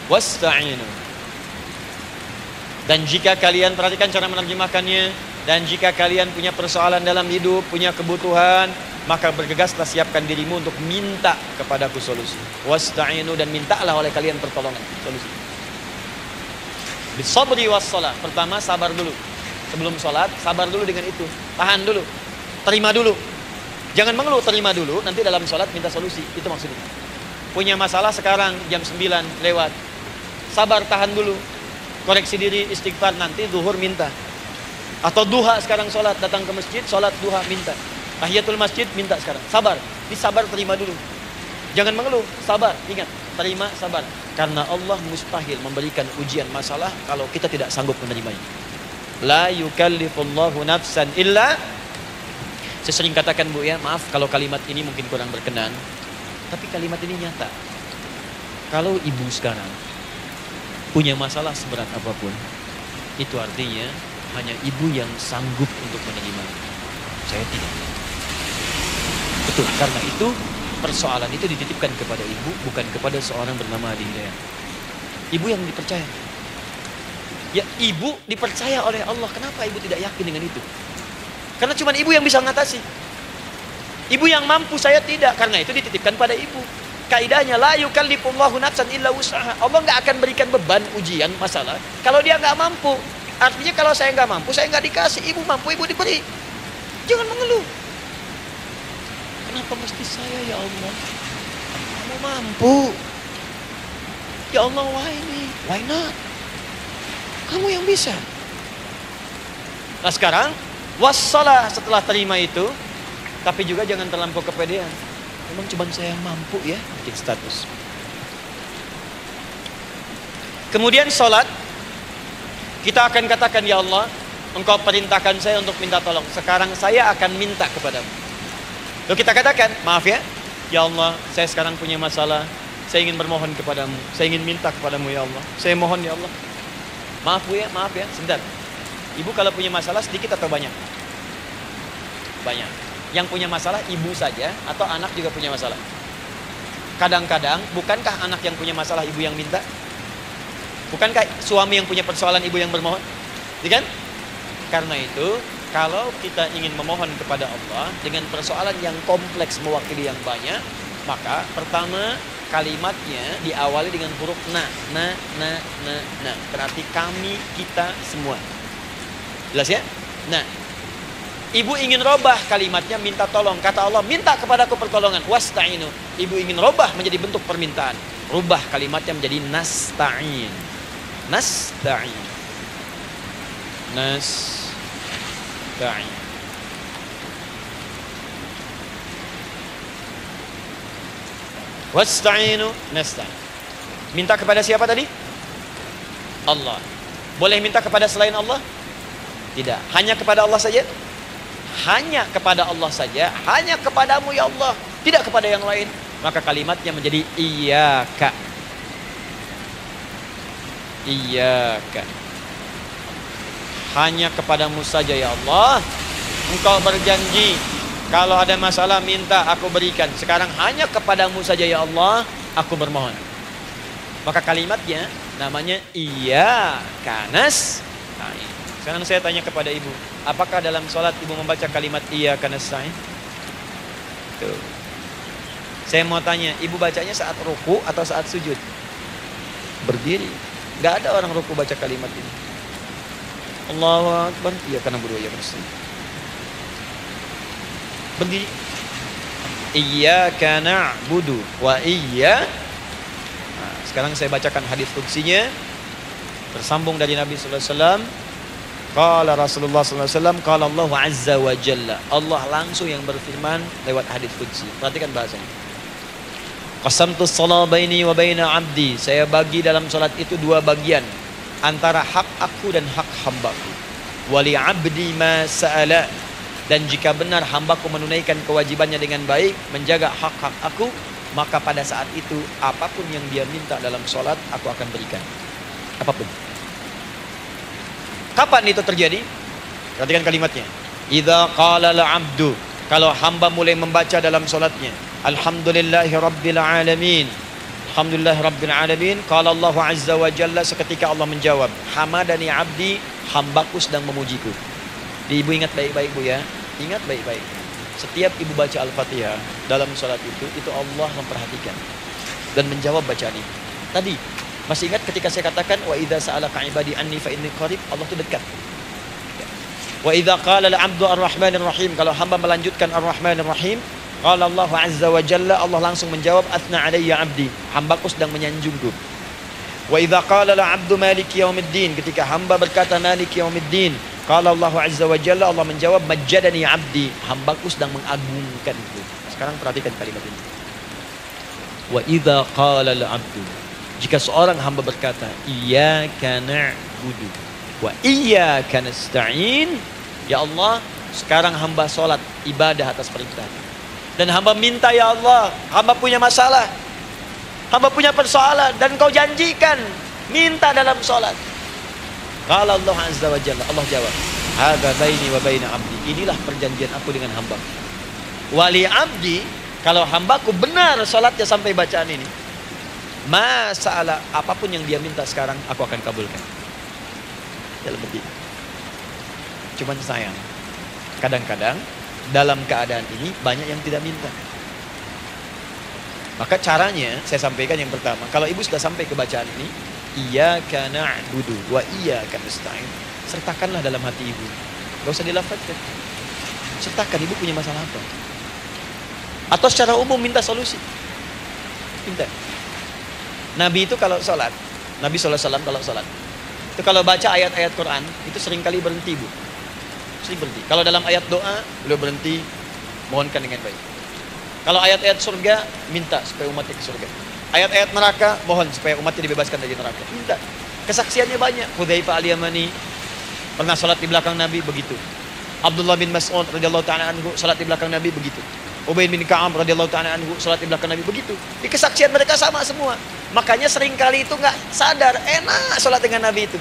Wasta'inu. Dan jika kalian perhatikan cara menerjemahkannya, dan jika kalian punya persoalan dalam hidup, punya kebutuhan, maka bergegaslah siapkan dirimu untuk minta kepadaku solusi. Wasta'inu, dan mintalah oleh kalian pertolongan, solusi. Bisabri wassalah. Pertama sabar dulu. Sebelum sholat, sabar dulu dengan itu. Tahan dulu. Terima dulu. Jangan mengeluh, terima dulu. Nanti dalam sholat minta solusi. Itu maksudnya. Punya masalah sekarang, jam 9 lewat. Sabar, tahan dulu. Koreksi diri, istighfar. Nanti zuhur minta. Atau duha sekarang sholat. Datang ke masjid, sholat duha minta. Tahiyatul masjid minta sekarang. Sabar. Disabar, terima dulu. Jangan mengeluh. Sabar. Ingat. Terima, sabar. Karena Allah mustahil memberikan ujian masalah kalau kita tidak sanggup menerimanya. La yukallifullahu nafsan illa. Saya sering katakan Bu ya, maaf kalau kalimat ini mungkin kurang berkenan, tapi kalimat ini nyata. Kalau ibu sekarang punya masalah seberat apapun, itu artinya hanya ibu yang sanggup untuk menerima. Saya tidak. Betul, karena itu persoalan itu dititipkan kepada ibu, bukan kepada seorang bernama Adi Hidayat. Ibu yang dipercaya. Ya, ibu dipercaya oleh Allah. Kenapa ibu tidak yakin dengan itu? Karena cuma ibu yang bisa mengatasi. Ibu yang mampu, saya tidak. Karena itu dititipkan pada ibu. Kaidahnya la yukallifullahu nafsan illa wus'aha. Allah nggak akan berikan beban ujian masalah kalau dia nggak mampu. Artinya kalau saya nggak mampu, saya nggak dikasih. Ibu mampu, ibu diberi. Jangan mengeluh. Kenapa mesti saya ya Allah? Kamu mampu. Ya Allah, why me? Why not? Kamu yang bisa. Nah sekarang wassalah, setelah terima itu, tapi juga jangan terlampau kepedean. Memang cuma saya yang mampu ya, bikin status. Kemudian sholat, kita akan katakan, ya Allah, Engkau perintahkan saya untuk minta tolong. Sekarang saya akan minta kepadamu. Lalu kita katakan, maaf ya Allah, saya sekarang punya masalah. Saya ingin bermohon kepadamu. Saya ingin minta kepadamu ya Allah. Saya mohon ya Allah. Maaf Bu ya, sebentar. Ibu kalau punya masalah sedikit atau banyak? Banyak. Yang punya masalah ibu saja atau anak juga punya masalah? Kadang-kadang, bukankah anak yang punya masalah ibu yang minta? Bukankah suami yang punya persoalan ibu yang bermohon? Iya kan? Karena itu, kalau kita ingin memohon kepada Allah dengan persoalan yang kompleks mewakili yang banyak, maka pertama, kalimatnya diawali dengan huruf na. Berarti kami, kita, semua. Jelas ya? Nah, ibu ingin robah kalimatnya minta tolong. Kata Allah, minta kepadaku pertolongan. Wasta'inu. Ibu ingin robah menjadi bentuk permintaan. Rubah kalimatnya menjadi nasta'in. Nasta'in. Nasta'in. Wasta'inu nasta'in. Minta kepada siapa tadi? Allah. Boleh minta kepada selain Allah? Tidak. Hanya kepada Allah saja? Hanya kepada Allah saja. Hanya kepadamu ya Allah. Tidak kepada yang lain. Maka kalimatnya menjadi iyyaka. Iyyaka. Hanya kepadamu saja ya Allah. Engkau berjanji, kalau ada masalah minta aku berikan. Sekarang hanya kepadamu saja ya Allah aku bermohon. Maka kalimatnya namanya iyyaka nasta'in. Sekarang saya tanya kepada ibu, apakah dalam sholat ibu membaca kalimat iyyaka nasta'in? Tuh. Saya mau tanya, ibu bacanya saat ruku atau saat sujud? Berdiri. Gak ada orang ruku baca kalimat ini. Allahu Akbar. Iya karena berdua ya bersih. Berdiri. Iyyaka na'budu wa nah, sekarang saya bacakan hadis kutsinya. Tersambung dari Nabi sallallahu alaihi wasallam, qala Rasulullah sallallahu alaihi wasallam, qala Allah azza wa jalla. Allah langsung yang berfirman lewat hadis qudsi. Perhatikan bahasanya. Qasamtu shalah baini wa baina 'abdi. Saya bagi dalam salat itu dua bagian, antara hak aku dan hak hambaku. Wali 'abdi ma sa'ala. Dan jika benar hambaku menunaikan kewajibannya dengan baik, menjaga hak-hak aku, maka pada saat itu apapun yang dia minta dalam salat aku akan berikan. Apapun. Kapan itu terjadi? Perhatikan kalimatnya. Idza qala al-'abdu, kalau hamba mulai membaca dalam salatnya, alhamdulillahi rabbil alamin. Alhamdulillah rabbil alamin. Qala Allah azza wa jalla, seketika Allah menjawab, hamadani 'abdi, hambaku sedang memujiku. Ibu ingat baik-baik Bu ya. Ingat baik-baik. Setiap ibu baca Al-Fatihah dalam salat itu Allah memperhatikan dan menjawab bacaan ibu. Tadi masih ingat ketika saya katakan wa idza sa'alaka 'ibadi anni fa inni qarib, Allah itu dekat. Wa idza qala al-'abdu ar-rahmanir rahim, kalau hamba melanjutkan ar-rahmanir rahim, qala Allah azza wa jalla, Allah langsung menjawab athna 'alayya 'abdi, hambaku sedang menyanjungku. Wa idza qala al-'abdu maliki yaumiddin, ketika hamba berkata maliki yaumiddin, qala Allah azza wa jalla, Allah menjawab majjadani 'abdi, hambaku sedang mengagungkanku. Sekarang perhatikan kalimat ini. Wa idza qala al-'abdu, jika seorang hamba berkata iyyaka na'budu wa iyyaka nasta'in, ya Allah, sekarang hamba salat ibadah atas perintah. Dan hamba minta, ya Allah, hamba punya masalah, hamba punya persoalan, dan kau janjikan minta dalam salat. Qala Allah azza wa jalla, Allah jawab, hadza baini wa baina 'abdi, inilah perjanjian aku dengan hamba. Wali 'abdi, kalau hambaku benar salatnya sampai bacaan ini, masalah apapun yang dia minta sekarang aku akan kabulkan. Dalam begini. Cuman sayang, kadang-kadang dalam keadaan ini banyak yang tidak minta. Maka caranya saya sampaikan yang pertama, kalau ibu sudah sampai ke bacaan ini, iyyaka na'budu wa iyyaka nasta'in, sertakanlah dalam hati ibu. Gak usah dilafadzkan. Sertakan ibu punya masalah apa. Atau secara umum minta solusi. Minta. Nabi itu kalau sholat, Nabi SAW kalau sholat, itu kalau baca ayat-ayat Quran, itu seringkali berhenti Bu. Sering berhenti. Kalau dalam ayat doa, beliau berhenti, mohonkan dengan baik. Kalau ayat-ayat surga, minta supaya umatnya ke surga. Ayat-ayat neraka, mohon supaya umatnya dibebaskan dari neraka. Minta. Kesaksiannya banyak. Hudzaifah al-Yamani pernah sholat di belakang Nabi, begitu. Abdullah bin Mas'ud radhiyallahu ta'ala anhu sholat di belakang Nabi, begitu. Ubay bin Ka'ab radhiyallahu ta'ala anhu salat di belakang Nabi, begitu. Di kesaksian mereka sama semua. Makanya seringkali itu nggak sadar, enak salat dengan Nabi itu.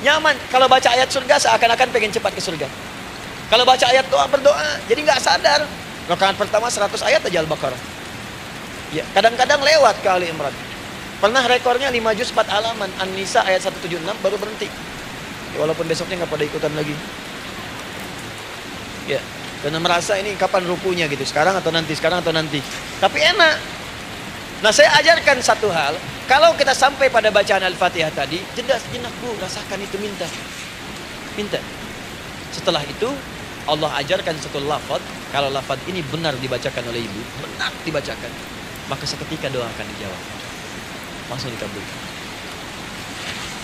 Nyaman. Kalau baca ayat surga seakan-akan pengen cepat ke surga. Kalau baca ayat doa berdoa, jadi nggak sadar. Rakaat pertama 100 ayat aja Al-Baqarah. Ya, kadang-kadang lewat ke Ali Imran. Pernah rekornya 5 juz 4 halaman, An-Nisa ayat 176 baru berhenti. Ya, walaupun besoknya nggak pada ikutan lagi. Ya. Karena merasa ini kapan rukunya gitu, sekarang atau nanti, sekarang atau nanti. Tapi enak. Nah, saya ajarkan satu hal, kalau kita sampai pada bacaan Al-Fatihah tadi, jeda sejenak Bu, rasakan itu, minta. Minta. Setelah itu, Allah ajarkan satu lafaz, kalau lafaz ini benar dibacakan oleh ibu, benar dibacakan, maka seketika doa akan dijawab. Langsung dikabulkan.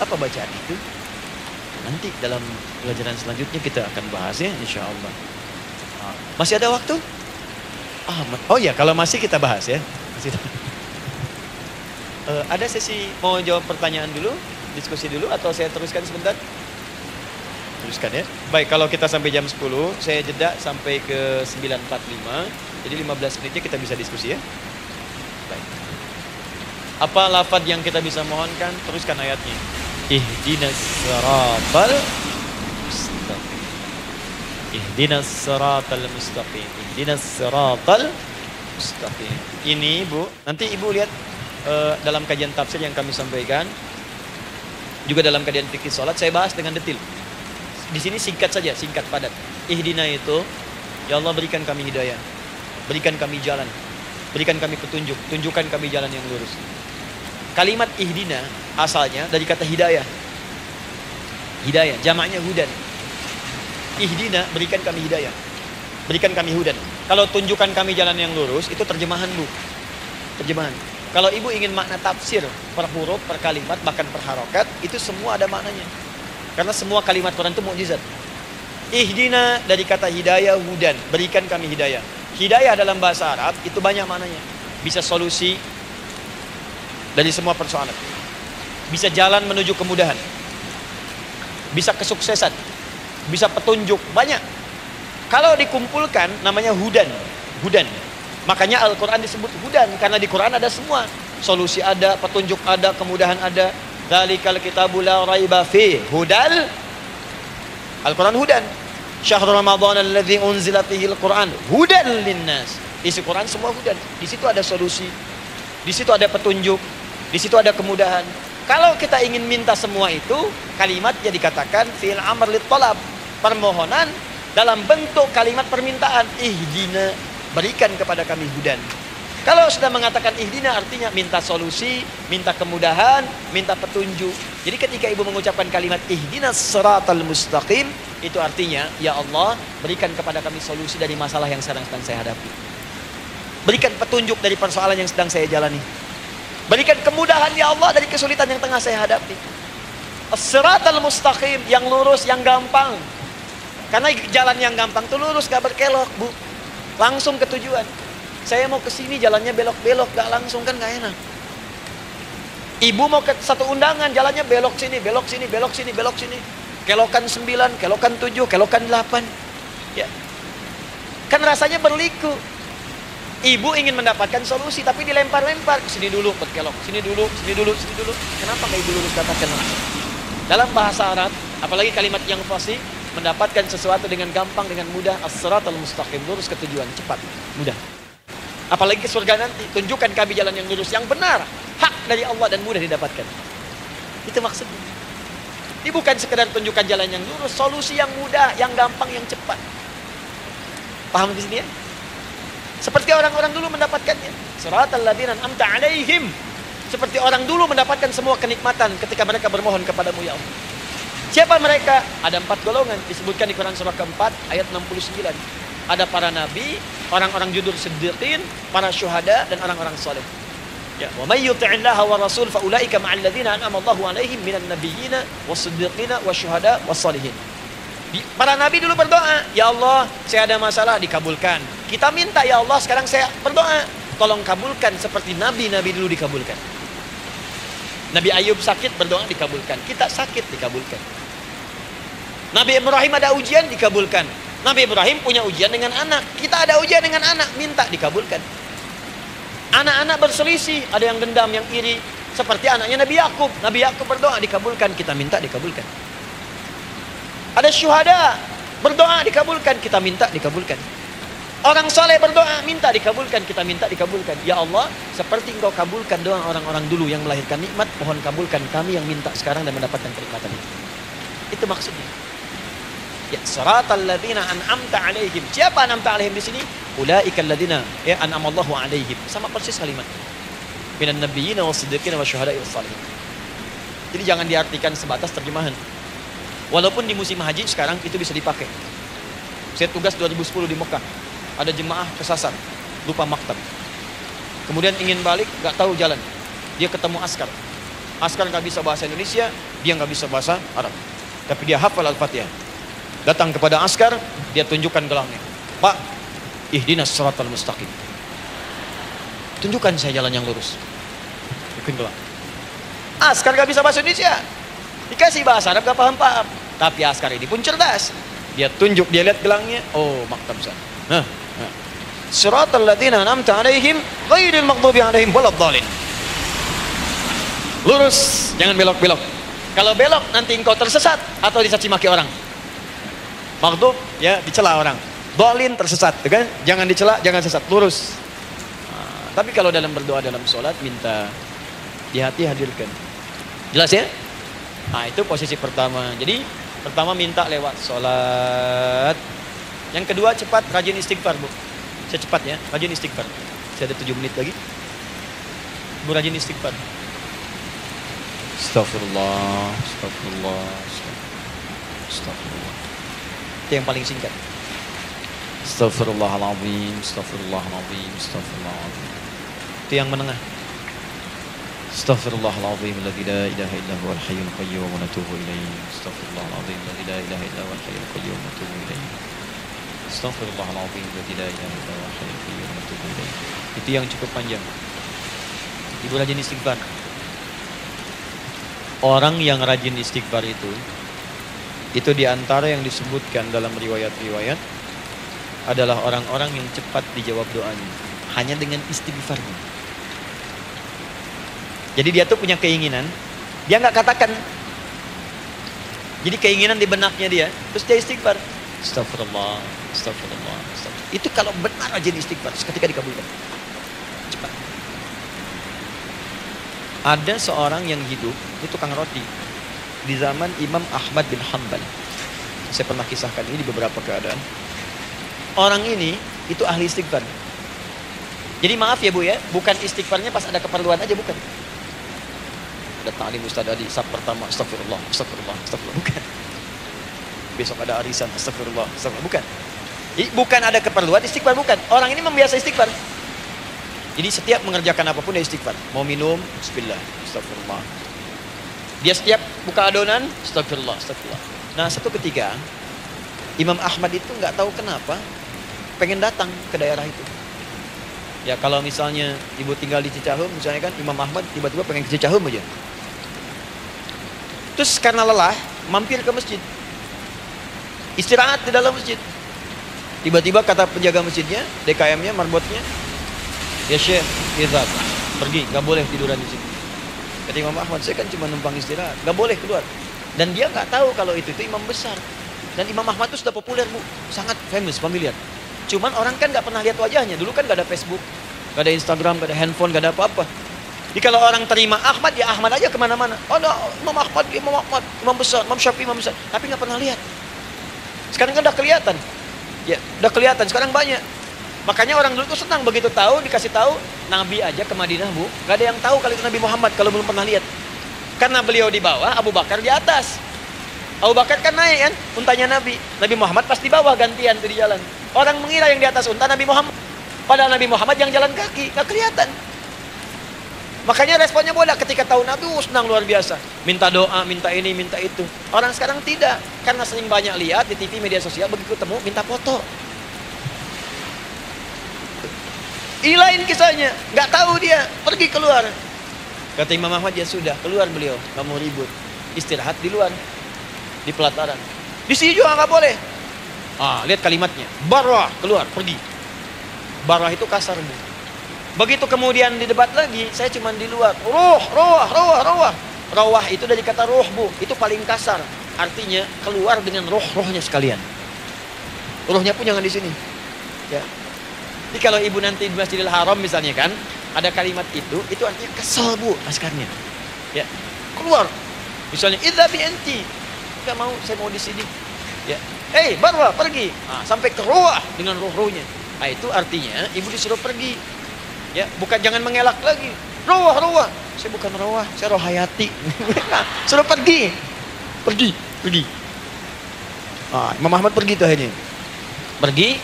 Apa bacaan itu? Nanti dalam pelajaran selanjutnya kita akan bahas ya, insya Allah. Masih ada waktu? Oh ya, kalau masih kita bahas ya. Masih ada sesi mau jawab pertanyaan dulu, diskusi dulu, atau saya teruskan sebentar? Teruskan ya. Baik, kalau kita sampai jam 10, saya jeda sampai ke 9.45. Jadi 15 menitnya kita bisa diskusi ya. Baik. Apa lafaz yang kita bisa mohonkan? Teruskan ayatnya. Ihdinas siratal mustaqim. Ihdinas siratal mustaqim. Ihdinas siratal mustaqim. Ini Bu, nanti Ibu lihat dalam kajian tafsir yang kami sampaikan, juga dalam kajian fikih salat saya bahas dengan detail. Di sini singkat saja, singkat padat. Ihdina itu, ya Allah berikan kami hidayah, berikan kami jalan, berikan kami petunjuk, tunjukkan kami jalan yang lurus. Kalimat ihdina asalnya dari kata hidayah. Hidayah, jamaknya hudan. Ihdina, berikan kami hidayah, berikan kami hudan. Kalau tunjukkan kami jalan yang lurus, itu terjemahan Bu. Terjemahan. Kalau ibu ingin makna tafsir per huruf, per kalimat, bahkan per harokat, itu semua ada maknanya. Karena semua kalimat Quran itu mukjizat. Ihdina dari kata hidayah, hudan, berikan kami hidayah. Hidayah dalam bahasa Arab itu banyak maknanya. Bisa solusi dari semua persoalan. Bisa jalan menuju kemudahan. Bisa kesuksesan. Bisa petunjuk, banyak. Kalau dikumpulkan namanya hudan. Hudan. Makanya Al-Quran disebut hudan, karena di Quran ada semua. Solusi ada, petunjuk ada, kemudahan ada. Dzalikal kitabu la raiba fi hudal. Al-Quran hudan. Syahrul Ramadan alladzi unzila fihi al-Quran hudan linnas. Isi Quran semua hudan. Di situ ada solusi. Di situ ada petunjuk. Di situ ada kemudahan. Kalau kita ingin minta semua itu, kalimatnya dikatakan fi'il amr lit talab, permohonan dalam bentuk kalimat permintaan. Ihdina, berikan kepada kami hudan. Kalau sudah mengatakan ihdina artinya minta solusi, minta kemudahan, minta petunjuk. Jadi ketika ibu mengucapkan kalimat ihdinas siratal mustaqim, itu artinya ya Allah, berikan kepada kami solusi dari masalah yang sedang saya hadapi. Berikan petunjuk dari persoalan yang sedang saya jalani. Berikan kemudahan ya Allah dari kesulitan yang tengah saya hadapi. As-siratal mustaqim, yang lurus, yang gampang. Karena jalan yang gampang itu lurus, gak berkelok, Bu. Langsung ke tujuan. Saya mau ke sini jalannya belok-belok, gak langsung, kan gak enak. Ibu mau ke satu undangan, jalannya belok sini, belok sini, belok sini, belok sini. Kelokan 9, kelokan 7, kelokan 8. Ya. Kan rasanya berliku. Ibu ingin mendapatkan solusi, tapi dilempar-lempar. Sini dulu, berkelok. Sini dulu, sini dulu, sini dulu. Kenapa gak ibu lurus katakan langsung? Dalam bahasa Arab, apalagi kalimat yang fasih, mendapatkan sesuatu dengan gampang, dengan mudah. As-siratal mustaqim, lurus ke tujuan, cepat, mudah. Apalagi ke surga nanti, tunjukkan kami jalan yang lurus, yang benar, hak dari Allah dan mudah didapatkan. Itu maksudnya. Ini bukan sekedar tunjukkan jalan yang lurus, solusi yang mudah, yang gampang, yang cepat. Paham di sini ya? Seperti orang-orang dulu mendapatkannya. Siratal ladzina an'amta 'alaihim. Seperti orang dulu mendapatkan semua kenikmatan ketika mereka bermohon kepadamu ya Allah. Siapa mereka? Ada 4 golongan disebutkan di Quran surah keempat ayat 69. Ada para nabi, orang-orang jujur siddiqin, para syuhada dan orang-orang saleh. Ya, wa may yuti'illaha wa rasul fa ulaika ma'al ladzina an'ama Allahu 'alaihim minan nabiyyina was-siddiqina wasyuhada was-salihin. Para nabi dulu berdoa, ya Allah, saya ada masalah, dikabulkan. Kita minta ya Allah, sekarang saya berdoa, tolong kabulkan seperti nabi-nabi dulu dikabulkan. Nabi Ayub sakit, berdoa dikabulkan. Kita sakit, dikabulkan. Nabi Ibrahim ada ujian, dikabulkan. Nabi Ibrahim punya ujian dengan anak. Kita ada ujian dengan anak, minta dikabulkan. Anak-anak berselisih, ada yang dendam, yang iri. Seperti anaknya Nabi Yakub. Nabi Yakub berdoa, dikabulkan. Kita minta, dikabulkan. Ada syuhada, berdoa, dikabulkan. Kita minta, dikabulkan. Orang soleh berdoa, minta dikabulkan. Kita minta dikabulkan. Ya Allah, seperti engkau kabulkan doa orang-orang dulu yang melahirkan nikmat, mohon kabulkan kami yang minta sekarang dan mendapatkan kenikmatan itu. Itu maksudnya. Ya, siratal ladzina an'amta 'alaihim. Siapa an'amta 'alaihim di sini? Ulaikal ladzina ya an'amallahu 'alaihim. Sama persis kalimat. Minan nabiyyin was-siddiqin wasyuhada'i was-shalihin. Jadi jangan diartikan sebatas terjemahan. Walaupun di musim haji sekarang itu bisa dipakai. Saya tugas 2010 di Mekah. Ada jemaah kesasar, lupa maktab. Kemudian ingin balik, gak tahu jalan. Dia ketemu askar. Askar gak bisa bahasa Indonesia, dia gak bisa bahasa Arab. Tapi dia hafal Al-Fatihah. Datang kepada askar, dia tunjukkan gelangnya. Pak, ihdinas siratal mustaqim. Tunjukkan saya jalan yang lurus. Bikin gelang. Askar gak bisa bahasa Indonesia. Dikasih bahasa Arab gak paham-paham. Tapi askar ini pun cerdas. Dia tunjuk, dia lihat gelangnya. Oh, maktab sana. Siratal ladzina an'amta 'alaihim ghairil maghdubi 'alaihim waladdallin. Lurus, jangan belok-belok. Kalau belok nanti engkau tersesat atau dicaci maki orang. Maghdub ya dicela orang. Dhalin tersesat, kan? Jangan dicela, jangan sesat, lurus. Tapi kalau dalam berdoa dalam sholat minta di hati hadirkan. Jelas ya? Nah, itu posisi pertama. Jadi pertama minta lewat sholat. Yang kedua cepat rajin istighfar, Bu. Saya cepat ya, rajin istighfar. Saya ada 7 menit lagi. Bu rajin istighfar. Astagfirullah, astagfirullah, astagfirullah. Itu yang paling singkat. Astagfirullahaladzim, astagfirullahaladzim, astagfirullahaladzim. Itu yang menengah. Astaghfirullahaladzim alladzi la ilaha illa huwal hayyul qayyum wa natubu ilaihi. Astaghfirullahaladzim alladzi la ilaha illa huwal hayyul qayyum wa natubu ilaihi. Astaghfirullahaladzim alladzi la ilaha illa huwal hayyul qayyum wa natubu ilaihi. Itu yang cukup panjang. Ibu rajin istighfar. Orang yang rajin istighfar itu diantara yang disebutkan dalam riwayat-riwayat adalah orang-orang yang cepat dijawab doanya hanya dengan istighfarnya. Jadi dia tuh punya keinginan, dia nggak katakan. Jadi keinginan di benaknya dia, terus dia istighfar. Astagfirullah, astagfirullah, astagfirullah. Itu kalau benar rajin istighfar, seketika dikabulkan. Cepat. Ada seorang yang hidup, itu tukang roti, di zaman Imam Ahmad bin Hanbal. Saya pernah kisahkan ini di beberapa keadaan. Orang ini itu ahli istighfar. Jadi maaf ya Bu ya, bukan istighfarnya pas ada keperluan aja, bukan. Datang alim Ustaz Adi, sab pertama, astagfirullah, astagfirullah, astagfirullah, bukan. Besok ada arisan, astagfirullah, astagfirullah, bukan. Jadi bukan ada keperluan, istighfar bukan. Orang ini membiasa istighfar. Jadi setiap mengerjakan apapun dia istighfar. Mau minum, bismillah, astagfirullah. Dia setiap buka adonan, astagfirullah, astagfirullah. Nah satu ketika, Imam Ahmad itu nggak tahu kenapa, pengen datang ke daerah itu. Ya kalau misalnya ibu tinggal di Cicahem, misalnya kan Imam Ahmad tiba-tiba pengen ke Cicahem aja. Terus karena lelah, mampir ke masjid. Istirahat di dalam masjid. Tiba-tiba kata penjaga masjidnya, DKM-nya, marbotnya, ya Syekh, izab, pergi, gak boleh tiduran di sini. Kata Imam Ahmad, saya kan cuma numpang istirahat, gak boleh keluar. Dan dia gak tahu kalau itu imam besar. Dan Imam Ahmad itu sudah populer Bu, sangat famous, familiar. Cuman orang kan gak pernah lihat wajahnya. Dulu kan gak ada Facebook, gak ada Instagram, gak ada handphone, gak ada apa-apa. Jadi kalau orang terima Ahmad, ya Ahmad aja kemana-mana. Oh no, Imam Ahmad, Imam besar, Imam Syafi'i, Imam besar. Tapi gak pernah lihat. Sekarang kan udah kelihatan. Ya, udah kelihatan, sekarang banyak. Makanya orang dulu tuh senang begitu tahu, dikasih tahu, Nabi aja ke Madinah Bu. Gak ada yang tahu kalau itu Nabi Muhammad, kalau belum pernah lihat. Karena beliau di bawah, Abu Bakar di atas. Abu Bakar kan naik kan, untanya Nabi. Nabi Muhammad pas di bawah gantian tuh di jalan. Orang mengira yang di atas unta Nabi Muhammad. Padahal Nabi Muhammad yang jalan kaki, gak kelihatan. Makanya responnya bola ketika tahu Nabi, senang luar biasa. Minta doa, minta ini, minta itu. Orang sekarang tidak. Karena sering banyak lihat di TV, media sosial, begitu ketemu, minta foto. Ini lain kisahnya. Gak tahu dia, pergi keluar. Kata Imam Ahmad, ya sudah, keluar beliau. Gak mau ribut. Istirahat di luar. Di pelataran. Di sini juga gak boleh. Lihat kalimatnya. Barwah, keluar, pergi. Barwah itu kasar Bu. Begitu kemudian di debat lagi, saya cuma di luar. Rawah. Rawah itu dari kata ruh Bu, itu paling kasar. Artinya keluar dengan roh-rohnya sekalian. Rohnya pun jangan di sini. Ya. Jadi kalau ibu nanti di Masjidil Haram misalnya kan, ada kalimat itu artinya kesel Bu askarnya. Ya. Keluar. Misalnya idzabi anti. Enggak mau, saya mau di sini. Ya. Barwa, pergi. Sampai ke rawah dengan roh-rohnya. Itu artinya ibu disuruh pergi. Ya, bukan jangan mengelak lagi. Rawah. Saya bukan rawah, saya rohayati. Suruh pergi. Pergi. Imam Ahmad pergi tuh akhirnya. Pergi,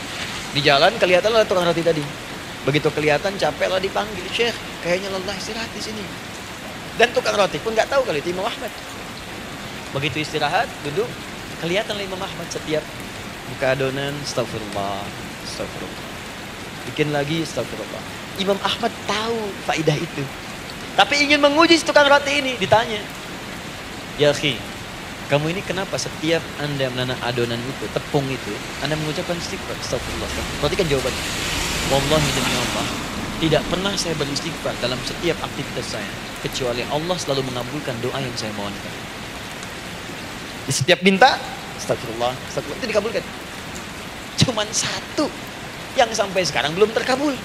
di jalan kelihatan lah tukang roti tadi. Begitu kelihatan capek lah dipanggil, Syekh, kayaknya lelah istirahat di sini. Dan tukang roti pun nggak tahu kalau itu Imam Ahmad. Begitu istirahat, duduk, kelihatan lah Imam Ahmad setiap buka adonan, astagfirullah. Bikin lagi, astagfirullah. Imam Ahmad tahu faidah itu. Tapi ingin menguji tukang roti ini, ditanya. Ya akhi, kamu ini kenapa setiap Anda menanam adonan itu, tepung itu, Anda mengucapkan istighfar, astagfirullah. Perhatikan jawabannya. Wallahi demi Allah, tidak pernah saya beristighfar dalam setiap aktivitas saya, kecuali Allah selalu mengabulkan doa yang saya mohonkan. Di setiap minta, astagfirullah, itu dikabulkan. Cuman satu yang sampai sekarang belum terkabul.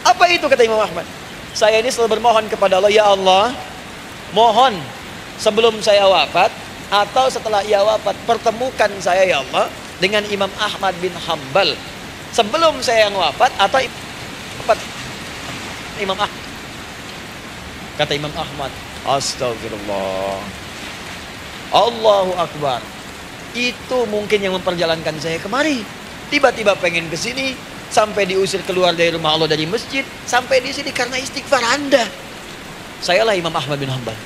Apa itu kata Imam Ahmad? Saya ini selalu bermohon kepada Allah, ya Allah, mohon sebelum saya wafat atau setelah ia wafat, pertemukan saya ya Allah dengan Imam Ahmad bin Hanbal sebelum saya yang wafat atau wafat Imam Ahmad. Kata Imam Ahmad, astagfirullah, Allahu Akbar. Itu mungkin yang memperjalankan saya kemari. Tiba-tiba pengen ke sini, sampai diusir keluar dari rumah Allah, dari masjid, sampai di sini karena istighfar Anda. Sayalah Imam Ahmad bin Hanbal.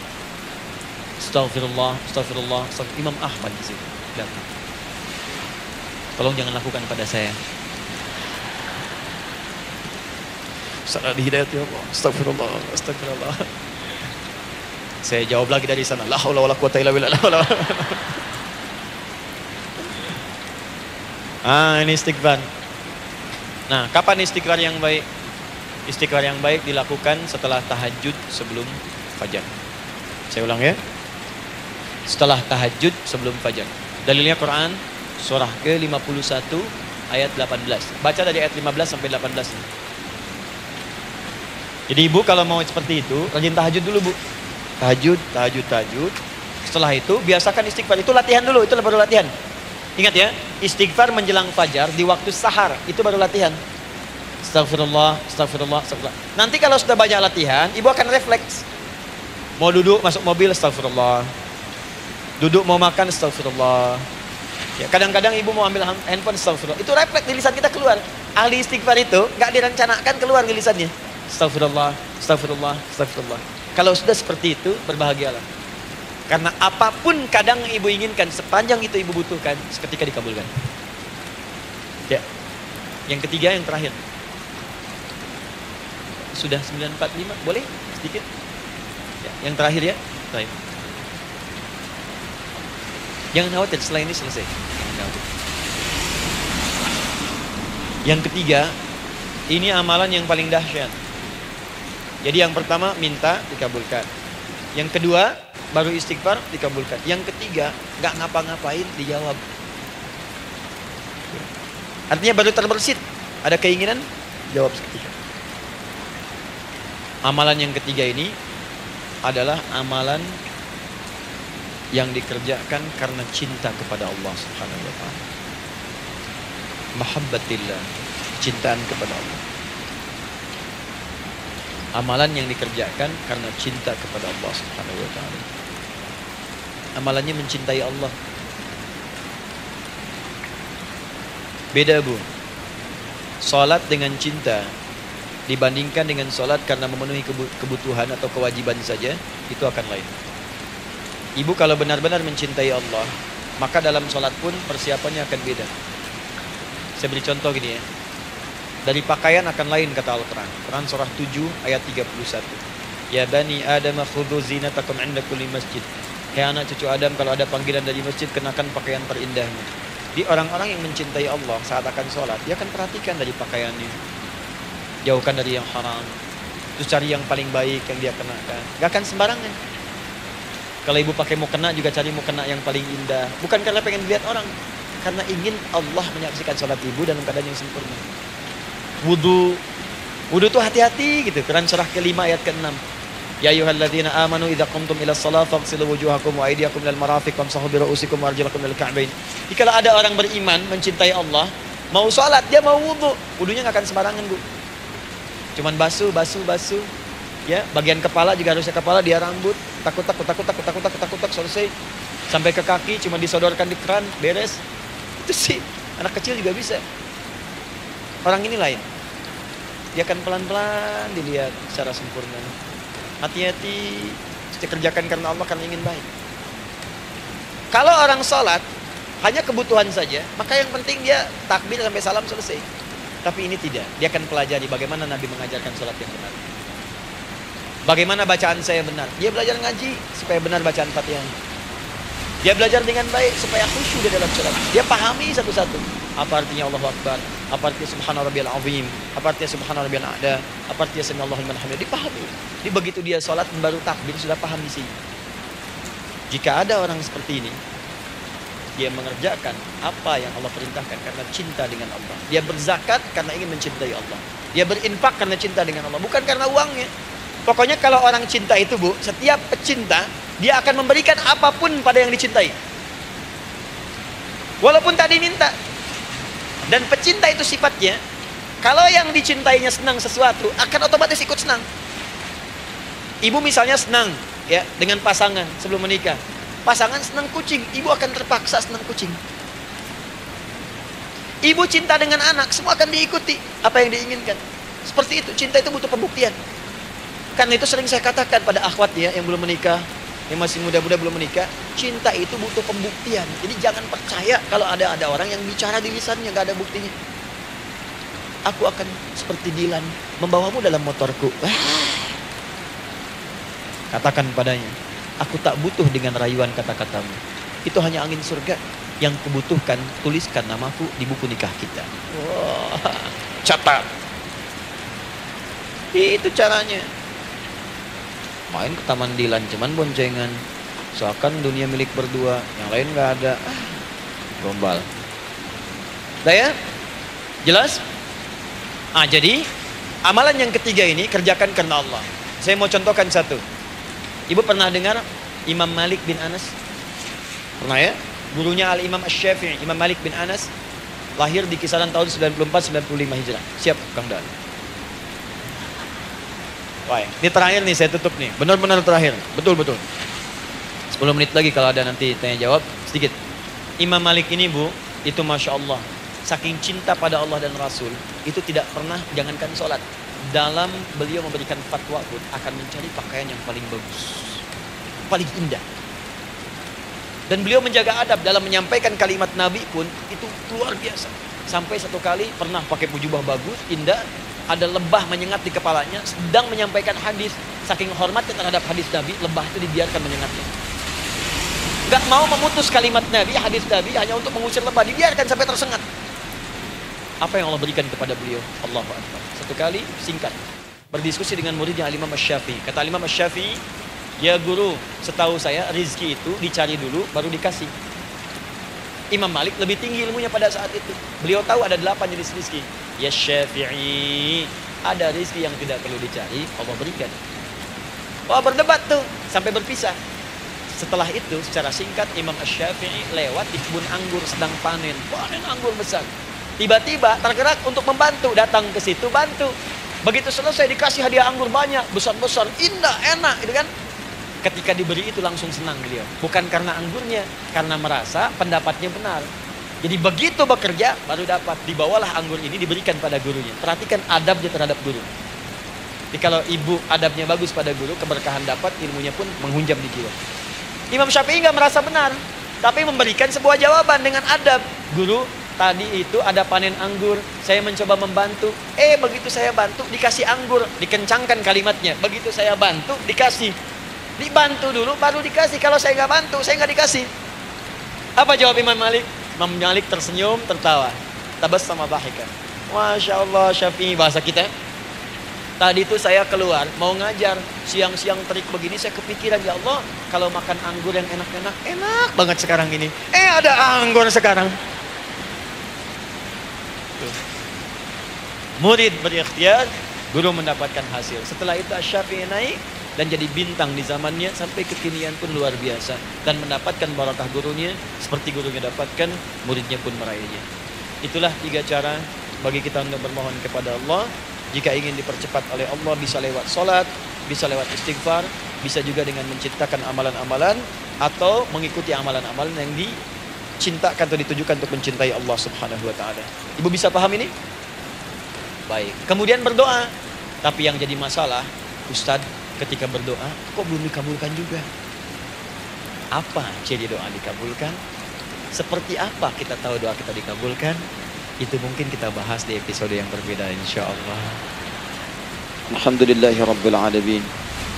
Astagfirullah, astagfirullah, astagfirullah. Imam Ahmad di situ. Datang. Tolong jangan lakukan pada saya. Salah di hidayat ya Allah. Astagfirullah, astagfirullah. Saya jawab lagi dari sana. La haula wala quwata illa billah. Ini istighfar. Nah, kapan istighfar yang baik? Istighfar yang baik dilakukan setelah tahajud sebelum fajar. Saya ulang ya. Setelah tahajud sebelum fajar. Dalilnya Quran surah ke-51 ayat 18. Baca dari ayat 15 sampai 18. Jadi ibu kalau mau seperti itu, rajin tahajud dulu bu. Tahajud. Setelah itu biasakan istighfar. Itu latihan dulu, itu baru latihan. Ingat ya, istighfar menjelang fajar di waktu sahar, itu baru latihan. Astagfirullah, astagfirullah, astagfirullah. Nanti kalau sudah banyak latihan, ibu akan refleks. Mau duduk masuk mobil, astagfirullah. Duduk mau makan, astagfirullah. Ya, kadang-kadang ibu mau ambil handphone, astagfirullah. Itu refleks di lisan kita keluar. Ahli istighfar itu nggak direncanakan keluar di lisannya. Astagfirullah, astagfirullah, astagfirullah. Kalau sudah seperti itu, berbahagialah. Karena apapun kadang ibu inginkan, sepanjang itu ibu butuhkan, seketika dikabulkan. Ya. Yang ketiga, yang terakhir. Sudah 9:45, boleh? Sedikit. Ya, yang terakhir ya. Baik. Jangan khawatir, setelah ini selesai. Yang ketiga, ini amalan yang paling dahsyat. Jadi yang pertama minta dikabulkan. Yang kedua baru istighfar dikabulkan. Yang ketiga nggak ngapa-ngapain dijawab. Artinya baru terbersit, ada keinginan jawab seketika. Amalan yang ketiga ini adalah amalan yang dikerjakan karena cinta kepada Allah Subhanahu wa taala. Mahabbatillah, cintaan kepada Allah. Amalan yang dikerjakan karena cinta kepada Allah Subhanahu wa taala. Amalannya mencintai Allah. Beda bu. Salat dengan cinta dibandingkan dengan salat karena memenuhi kebutuhan atau kewajiban saja, itu akan lain. Ibu kalau benar-benar mencintai Allah, maka dalam salat pun persiapannya akan beda. Saya beri contoh gini ya. Dari pakaian akan lain kata Al-Quran. Quran surah 7 ayat 31. Ya bani Adam khudhu zinatakum 'inda kulli masjid. Hai anak cucu Adam, kalau ada panggilan dari masjid, kenakan pakaian terindahmu. Di orang-orang yang mencintai Allah saat akan sholat, dia akan perhatikan dari pakaiannya. Jauhkan dari yang haram. Terus cari yang paling baik yang dia kenakan. Gak akan sembarangan. Kalau ibu pakai mukena juga cari mukena yang paling indah. Bukan karena pengen dilihat orang, karena ingin Allah menyaksikan sholat ibu dalam keadaan yang sempurna. Wudu tuh hati-hati gitu. Quran surah ke-5 ayat ke-6. Ya ayyuhalladzina amanu idza qumtum ila shalah faghsilu wujuhakum wa aydiyakum ilal marafiq wamsahu bi ru'usikum wa arjulakum ilal ka'bain. Jika ada orang beriman mencintai Allah, mau salat dia mau wudu, wudunya enggak akan sembarangan, Bu. Cuman basuh. Ya, bagian kepala juga harusnya kepala, dia rambut, takut selesai. Sampai ke kaki cuma disodorkan di keran, beres. Itu sih anak kecil juga bisa. Orang ini lain. Dia akan pelan-pelan dilihat secara sempurna. Hati-hati, dikerjakan karena Allah, karena ingin baik. Kalau orang sholat hanya kebutuhan saja, maka yang penting dia takbir sampai salam selesai. Tapi ini tidak. Dia akan pelajari bagaimana Nabi mengajarkan sholat yang benar. Bagaimana bacaan saya benar. Dia belajar ngaji supaya benar bacaan Fatihah. Dia belajar dengan baik supaya khusyuk di dalam sholat. Dia pahami satu-satu. Apa artinya Allahu Akbar? Apa artinya Subhana Rabbiyal Azim? Apa artinya Subhana Rabbiyal A'la? Apa artinya Sami Allahu liman hamidah? Dipahami. Jadi begitu dia sholat baru takbir sudah paham di sini. Jika ada orang seperti ini, dia mengerjakan apa yang Allah perintahkan karena cinta dengan Allah. Dia berzakat karena ingin mencintai Allah. Dia berinfak karena cinta dengan Allah, bukan karena uangnya. Pokoknya kalau orang cinta itu, Bu, setiap pecinta dia akan memberikan apapun pada yang dicintai. Walaupun tak diminta. Dan pecinta itu sifatnya, kalau yang dicintainya senang sesuatu, akan otomatis ikut senang. Ibu misalnya senang ya dengan pasangan sebelum menikah. Pasangan senang kucing, ibu akan terpaksa senang kucing. Ibu cinta dengan anak, semua akan diikuti apa yang diinginkan. Seperti itu, cinta itu butuh pembuktian. Karena itu sering saya katakan pada akhwat ya yang belum menikah, yang masih muda-muda belum menikah, cinta itu butuh pembuktian. Jadi jangan percaya kalau ada orang yang bicara di lisannya nggak ada buktinya. Aku akan seperti Dilan membawamu dalam motorku. Katakan padanya, aku tak butuh dengan rayuan kata-katamu. Itu hanya angin surga. Yang kubutuhkan, tuliskan namaku di buku nikah kita. Wah, catat. Itu caranya. Main ke Taman Dilan, cuman boncengan. Seakan dunia milik berdua, yang lain nggak ada. Gombal. Udah ya? Jelas? Jadi amalan yang ketiga ini kerjakan karena Allah. Saya mau contohkan satu. Ibu pernah dengar Imam Malik bin Anas? Pernah ya? Gurunya Al-Imam Asy-Syafi'i, Imam Malik bin Anas, lahir di kisaran tahun 94-95 Hijrah. Siap, Kang Dan. Wah, ini terakhir nih saya tutup nih. Benar-benar terakhir. Betul-betul. 10 menit lagi kalau ada nanti tanya jawab sedikit. Imam Malik ini Bu, itu Masya Allah. Saking cinta pada Allah dan Rasul, itu tidak pernah, jangankan sholat. Dalam beliau memberikan fatwa pun akan mencari pakaian yang paling bagus. Paling indah. Dan beliau menjaga adab dalam menyampaikan kalimat Nabi pun itu luar biasa. Sampai satu kali pernah pakai jubah bagus, indah, ada lebah menyengat di kepalanya, sedang menyampaikan hadis. Saking hormatnya terhadap hadis Nabi, lebah itu dibiarkan menyengatnya. Gak mau memutus kalimat Nabi, hadis Nabi hanya untuk mengusir lebah, dibiarkan sampai tersengat. Apa yang Allah berikan kepada beliau? Allahu Akbar. Satu kali singkat berdiskusi dengan muridnya Al-Imam Asy-Syafi'i. Kata Al-Imam Asy-Syafi'i, ya guru, setahu saya rizki itu dicari dulu baru dikasih. Imam Malik lebih tinggi ilmunya pada saat itu. Beliau tahu ada 8 jenis rizki. Ya Syafi'i, ada rizki yang tidak perlu dicari, Allah berikan. Wah, berdebat tuh sampai berpisah. Setelah itu secara singkat Imam Asy-Syafi'i lewat di kebun anggur sedang panen anggur besar. Tiba-tiba tergerak untuk membantu, datang ke situ bantu. Begitu selesai dikasih hadiah anggur banyak, besar-besar, indah, enak, gitu kan? Ketika diberi itu langsung senang beliau. Bukan karena anggurnya, karena merasa pendapatnya benar. Jadi begitu bekerja baru dapat. Dibawalah anggur ini diberikan pada gurunya. Perhatikan adabnya terhadap guru. Jadi kalau ibu adabnya bagus pada guru, keberkahan dapat, ilmunya pun menghunjam di jiwa. Imam Syafi'i nggak merasa benar, tapi memberikan sebuah jawaban dengan adab. Guru, tadi itu ada panen anggur, saya mencoba membantu. Begitu saya bantu dikasih anggur, dikencangkan kalimatnya. Begitu saya bantu dikasih. Dibantu dulu baru dikasih. Kalau saya nggak bantu, saya nggak dikasih. Apa jawab Imam Malik? Imam Malik tersenyum, tertawa. Tabassama dhahikan. Masya Allah, Syafi'i bahasa kita. Tadi itu saya keluar mau ngajar, siang-siang terik begini saya kepikiran, ya Allah, kalau makan anggur yang enak-enak, enak banget sekarang ini. Ada anggur sekarang. Tuh. Murid berikhtiar, guru mendapatkan hasil. Setelah itu Asy-Syafi'i naik dan jadi bintang di zamannya, sampai kekinian pun luar biasa, dan mendapatkan barakah gurunya seperti gurunya dapatkan, muridnya pun meraihnya. Itulah 3 cara bagi kita untuk bermohon kepada Allah. Jika ingin dipercepat oleh Allah, bisa lewat sholat, bisa lewat istighfar, bisa juga dengan menciptakan amalan-amalan, atau mengikuti amalan-amalan yang dicintakan atau ditujukan untuk mencintai Allah Subhanahu wa Ta'ala. Ibu bisa paham ini? Baik. Kemudian berdoa. Tapi yang jadi masalah, Ustadz, ketika berdoa kok belum dikabulkan juga? Apa ciri doa dikabulkan? Seperti apa kita tahu doa kita dikabulkan? Itu mungkin kita bahas di episode yang berbeda insyaallah. Alhamdulillahi rabbil alamin,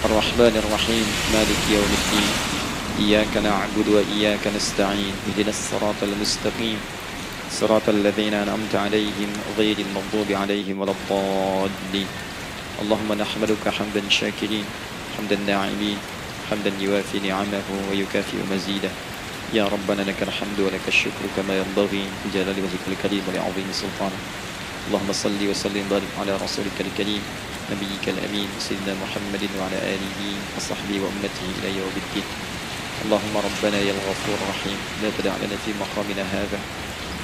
arrahmanir rahim, maliki yaumiddin. Iyyaka na'budu wa iyyaka nasta'in. Ihdinas siratal mustaqim. Siratal ladzina an'amta 'alaihim ghairil maghdubi 'alaihim waladdallin. Allahumma nahmaduka hamdan syakirin, hamdan na'imin, hamdan yuwafi ni'amahu wa yukafi'u mazidah. Ya Rabbana lakal hamdu wa lakal syukru kama yanbaghi li jalali wajhikal karim wa li'azimi sultanik. Allahumma salli wa sallim barik ala rasulika al-karim nabiyyikal amin sayyidina Muhammadin wa ala alihi wa sahbihi wa ummatihi ila yaumiddin. Allahumma rabbana ya al-ghafur rahim, la tada' lana fi maqamina hadha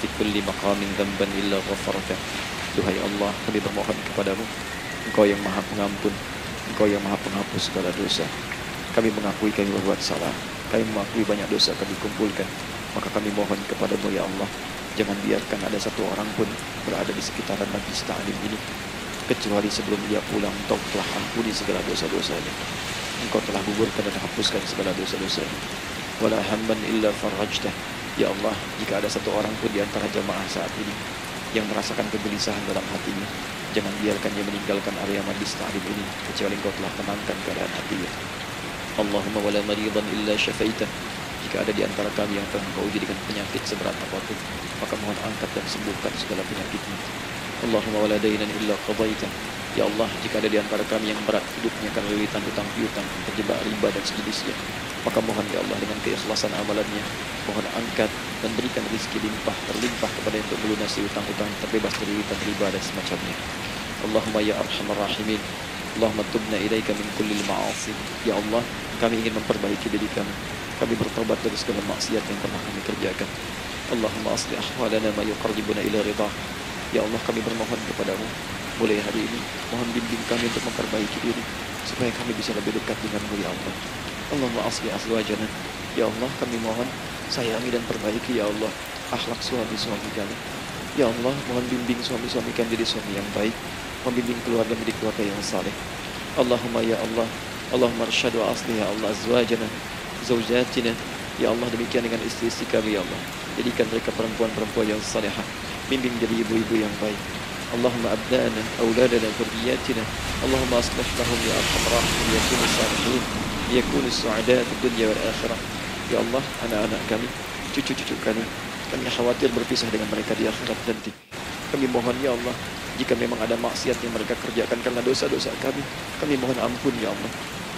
fi kulli maqamin dhanban illa ghafartah. Duhai Allah, kami bermohon kepadamu, Engkau yang Maha Pengampun, Engkau yang Maha Penghapus segala dosa. Kami mengakui kami berbuat salah, kami mengakui banyak dosa kami kumpulkan, maka kami mohon kepadamu ya Allah, jangan biarkan ada satu orang pun berada di sekitaran majlis ta'lim ini kecuali sebelum dia pulang Engkau telah ampuni segala dosa-dosanya. Engkau telah gugurkan dan hapuskan segala dosa-dosanya. Wala hamman illa farajtah. Ya Allah, jika ada satu orang pun di antara jamaah saat ini yang merasakan kegelisahan dalam hatinya, jangan biarkan dia meninggalkan area majlis ta'lim ini kecuali Engkau telah tenangkan keadaan hatinya. Allahumma wala maridan illa syafaitah. Jika ada di antara kami yang telah Engkau uji dengan penyakit seberat apapun, maka mohon angkat dan sembuhkan segala penyakitnya. Allahumma wala dainan illa qadaitah. Ya Allah, jika ada di antara kami yang berat hidupnya karena lilitan hutang piutang, terjebak riba dan sejenisnya, maka mohon ya Allah dengan keikhlasan amalannya, mohon angkat dan berikan rezeki terlimpah kepada yang untuk melunasi hutang-hutang, terbebas dari lilitan riba dan semacamnya. Allahumma ya arhamar rahimin. Allahumma tubna ilaika min kullil ma'asi. Ya Allah, kami ingin memperbaiki diri kami. Kami bertobat dari segala maksiat yang pernah kami kerjakan. Allahumma asli ahwalana ma yuqarribuna ila ridah. Ya Allah, kami bermohon kepadamu, mulai hari ini mohon bimbing kami untuk memperbaiki diri supaya kami bisa lebih dekat denganmu ya Allah. Allahumma asli azwajana. Ya Allah, kami mohon sayangi dan perbaiki ya Allah akhlak suami-suami kami. Ya Allah, mohon bimbing suami-suami kami jadi suami yang baik, membimbing keluarga menjadi keluarga yang saleh. Allahumma ya Allah, Allahumma arsyad wa asli ya Allah azwajana zaujatina. Ya Allah, demikian dengan istri-istri kami ya Allah, jadikan mereka perempuan-perempuan yang salihah, bimbing jadi ibu-ibu yang baik. Allahumma abna'ana auladana dzurriyyatina. Allahumma aslih lahum ya arhamar rahimin yakunu salihin yakunu su'ada fid dunya wal akhirah. Ya Allah, anak-anak kami, cucu-cucu kami khawatir berpisah dengan mereka di akhirat nanti. Kami mohon ya Allah, jika memang ada maksiat yang mereka kerjakan karena dosa-dosa kami mohon ampun ya Allah.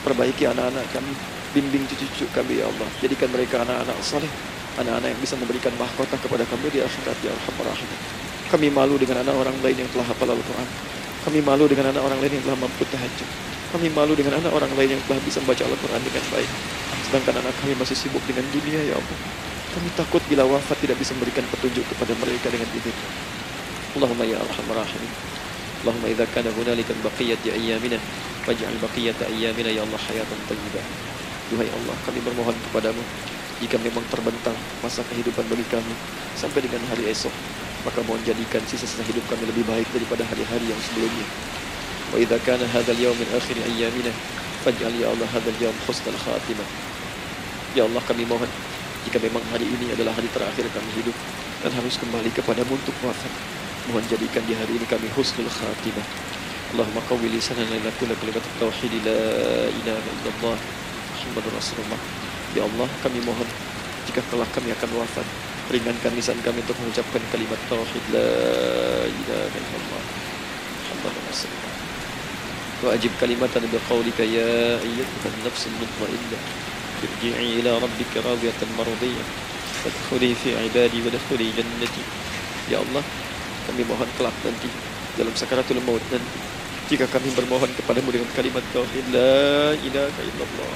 Perbaiki anak-anak kami, bimbing cucu-cucu kami ya Allah, jadikan mereka anak-anak saleh, anak-anak yang bisa memberikan mahkota kepada kami di akhirat ya arhamar rahimin. Kami malu dengan anak orang lain yang telah hafal Al-Quran. Kami malu dengan anak orang lain yang telah mampu tahajud. Kami malu dengan anak orang lain yang telah bisa membaca Al-Quran dengan baik. Sedangkan anak kami masih sibuk dengan dunia ya Allah. Kami takut bila wafat tidak bisa memberikan petunjuk kepada mereka dengan izin. Allahumma ya arhamar rahimin. Allahumma idza kana hunalika baqiyatu ayyamina faj'al baqiyata ayyamina ya Allah hayatan thayyibah. Duhai Allah, kami bermohon kepadamu, jika memang terbentang masa kehidupan bagi kami sampai dengan hari esok, maka mohon jadikan sisa-sisa hidup kami lebih baik daripada hari-hari yang sebelumnya. Wa idza kana hadzal yawm min akhir ayyamina faj'al ya Allah hadzal yawm husnal khatimah. Ya Allah, kami mohon, jika memang hari ini adalah hari terakhir kami hidup dan harus kembali kepadamu untuk wafat, mohon jadikan di hari ini kami husnul khatimah. Allahumma qawwi lisanana ila kulli kalimat tauhid la ilaha illallah Muhammadur Rasulullah. Ya Allah, kami mohon, jika kelak kami akan wafat, ringankan lisan kami untuk mengucapkan kalimat tauhid la ilaha illallah Muhammadur Rasulullah. Wa ajib kalimatan biqaulika ya ayyatuhan nafsul mutmainnah irji'i ila rabbika radiyatan mardiyah fadkhuli fi ibadi wadkhuli jannati. Ya Allah, kami mohon kelak nanti dalam sakaratul maut nanti, jika kami bermohon kepadamu dengan kalimat tauhid la ilaha illallah,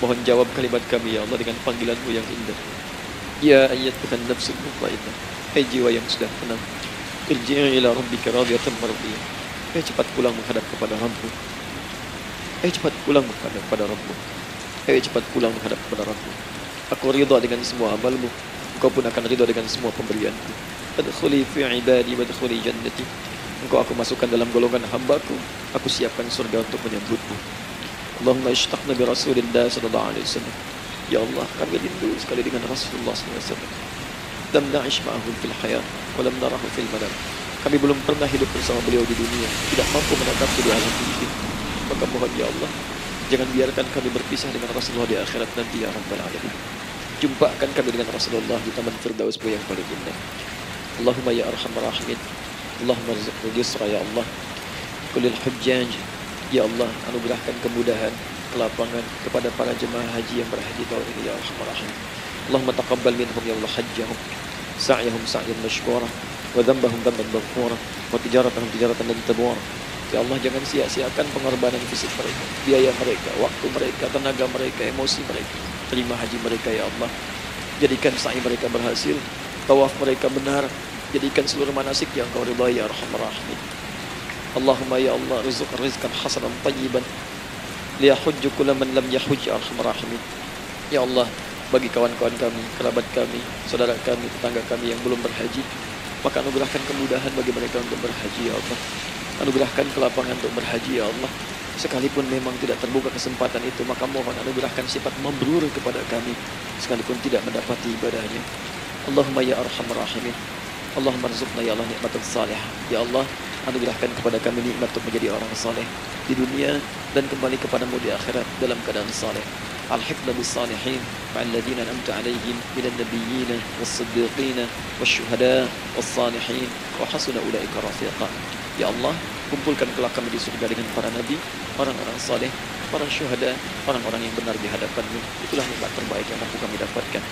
mohon jawab kalimat kami ya Allah dengan panggilanmu yang indah. Ya ayyatuhan nafsul mutmainnah, hai jiwa yang sudah tenang, irji'i ila rabbika radiyatan mardiyah, hai cepat pulang menghadap kepada Rabbmu. Hai cepat pulang menghadap kepada Rabbmu. Hai cepat pulang menghadap kepada Rabbmu. Aku ridha dengan semua amalmu, engkau pun akan ridha dengan semua pemberianku. Adkhuli fi ibadi wadkhuli jannati. Engkau aku masukkan dalam golongan hamba-Ku, aku siapkan surga untuk menyambutmu. Allahumma ishtaqna bi Rasulillah sallallahu alaihi wasallam. Ya Allah, kami rindu sekali dengan Rasulullah sallallahu alaihi wasallam. Lam na'ish ma'ahu fil hayat wa lam narahu fil manam. Kami belum pernah hidup bersama beliau di dunia, tidak mampu menatapnya di alam mimpi. Maka mohon ya Allah, jangan biarkan kami berpisah dengan Rasulullah di akhirat nanti ya Rabbal Alamin. Jumpakan kami dengan Rasulullah di taman Firdausmu yang paling indah. Allahumma ya arhamar rahimin. Allahumma rizqna yusra ya Allah. Kulil hujjaj. Ya Allah, anugerahkan kemudahan, kelapangan kepada para jemaah haji yang berhaji tahun ini ya arhamar rahimin. Allahumma taqabbal minhum ya Allah hajjahum, sa'yahum sa'yan mashkura, wa dhanbahum dhanban maghfura, wa tijaratahum tijaratan lan tabur. Ya Allah, jangan sia-siakan pengorbanan fisik mereka, biaya mereka, waktu mereka, tenaga mereka, emosi mereka. Terima haji mereka ya Allah. Jadikan sa'i mereka berhasil, tawaf mereka benar. Jadikan seluruh manasik yang Kau ridhai ya arhamar rahimin. Allahumma ya Allah, rizqan rizqan hasanan tayyiban liyahujju kullu man lam yahujj ya arhamar rahimin. Ya Allah, bagi kawan-kawan kami, kerabat kami, saudara kami, tetangga kami yang belum berhaji, maka anugerahkan kemudahan bagi mereka untuk berhaji ya Allah. Anugerahkan kelapangan untuk berhaji ya Allah. Sekalipun memang tidak terbuka kesempatan itu, maka mohon anugerahkan sifat mabrur kepada kami sekalipun tidak mendapati ibadahnya. Allahumma ya arhamar rahimin, Allahumma rizukna ya Allah nikmatan salihah. Ya Allah, anugerahkan kepada kami nikmat untuk menjadi orang saleh di dunia dan kembali kepadamu di akhirat dalam keadaan saleh. Alhiqna bis salihin ma'al ladzina an'amta 'alaihim minan nabiyyin was-siddiqin wasyuhada was-salihin wa hasuna ulaika rafiqa. Ya Allah, kumpulkan kelak kami di surga dengan para nabi, orang-orang saleh, para syuhada, orang-orang yang benar di hadapan-Mu. Itulah nikmat terbaik yang mampu kami dapatkan.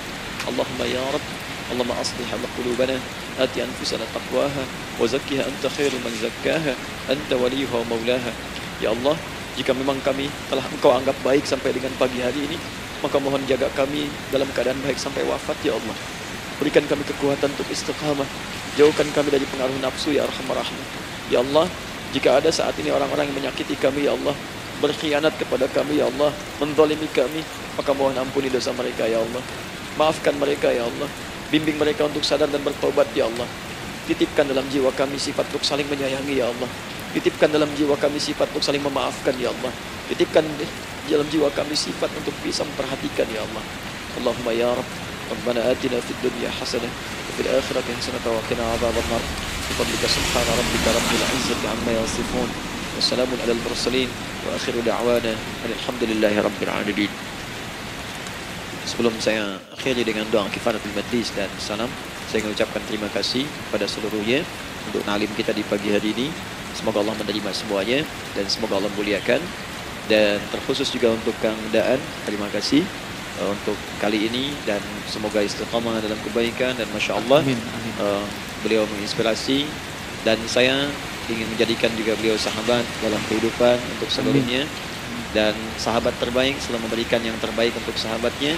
Allahumma ya Rabb, Allahumma aslih qulubana, ati anfusana taqwaha wa zakkiha anta khairu man zakkaha, anta waliyuha wa maulaha. Ya Allah, jika memang kami telah Engkau anggap baik sampai dengan pagi hari ini, maka mohon jaga kami dalam keadaan baik sampai wafat ya Allah. Berikan kami kekuatan untuk istiqamah, jauhkan kami dari pengaruh nafsu ya Arhamar Rahimin. Ya Allah, jika ada saat ini orang-orang yang menyakiti kami ya Allah, berkhianat kepada kami ya Allah, menzalimi kami, maka mohon ampuni dosa mereka ya Allah. Maafkan mereka ya Allah. Bimbing mereka untuk sadar dan bertobat ya Allah. Titipkan dalam jiwa kami sifat untuk saling menyayangi ya Allah. Titipkan dalam jiwa kami sifat untuk saling memaafkan ya Allah. Titipkan dalam jiwa kami sifat untuk bisa memperhatikan ya Allah. Allahumma ya Rabb, Rabbana atina fid dunya hasanah wa fil akhirati hasanah wa qina adzabannar. Bifadlika subhana rabbika rabbil izzati amma yasifun. Wassalamun alal mursalin wa akhiru da'wana alhamdulillahi rabbil alamin. Sebelum saya akhiri dengan doa kifaratul majlis dan salam, saya ingin ucapkan terima kasih pada seluruhnya untuk ta'lim kita di pagi hari ini. Semoga Allah menerima semuanya dan semoga Allah muliakan. Dan terkhusus juga untuk Kang Daan, terima kasih untuk kali ini dan semoga istiqamah dalam kebaikan dan Masya Allah. Amin. Beliau menginspirasi dan saya ingin menjadikan juga beliau sahabat dalam kehidupan untuk seluruhnya. Dan sahabat terbaik selalu memberikan yang terbaik untuk sahabatnya.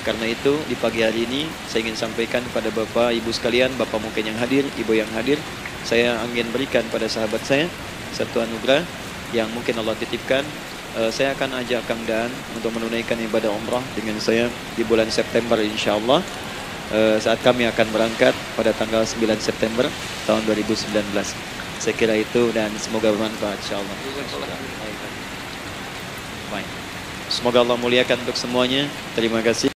Karena itu di pagi hari ini saya ingin sampaikan kepada Bapak Ibu sekalian, Bapak mungkin yang hadir, Ibu yang hadir, saya ingin berikan pada sahabat saya satu anugerah yang mungkin Allah titipkan. Saya akan ajak Kang Dan untuk menunaikan ibadah umrah dengan saya di bulan September insyaallah. Saat kami akan berangkat pada tanggal 9 September tahun 2019. Saya kira itu dan semoga bermanfaat insyaallah. Baik. Semoga Allah muliakan untuk semuanya. Terima kasih.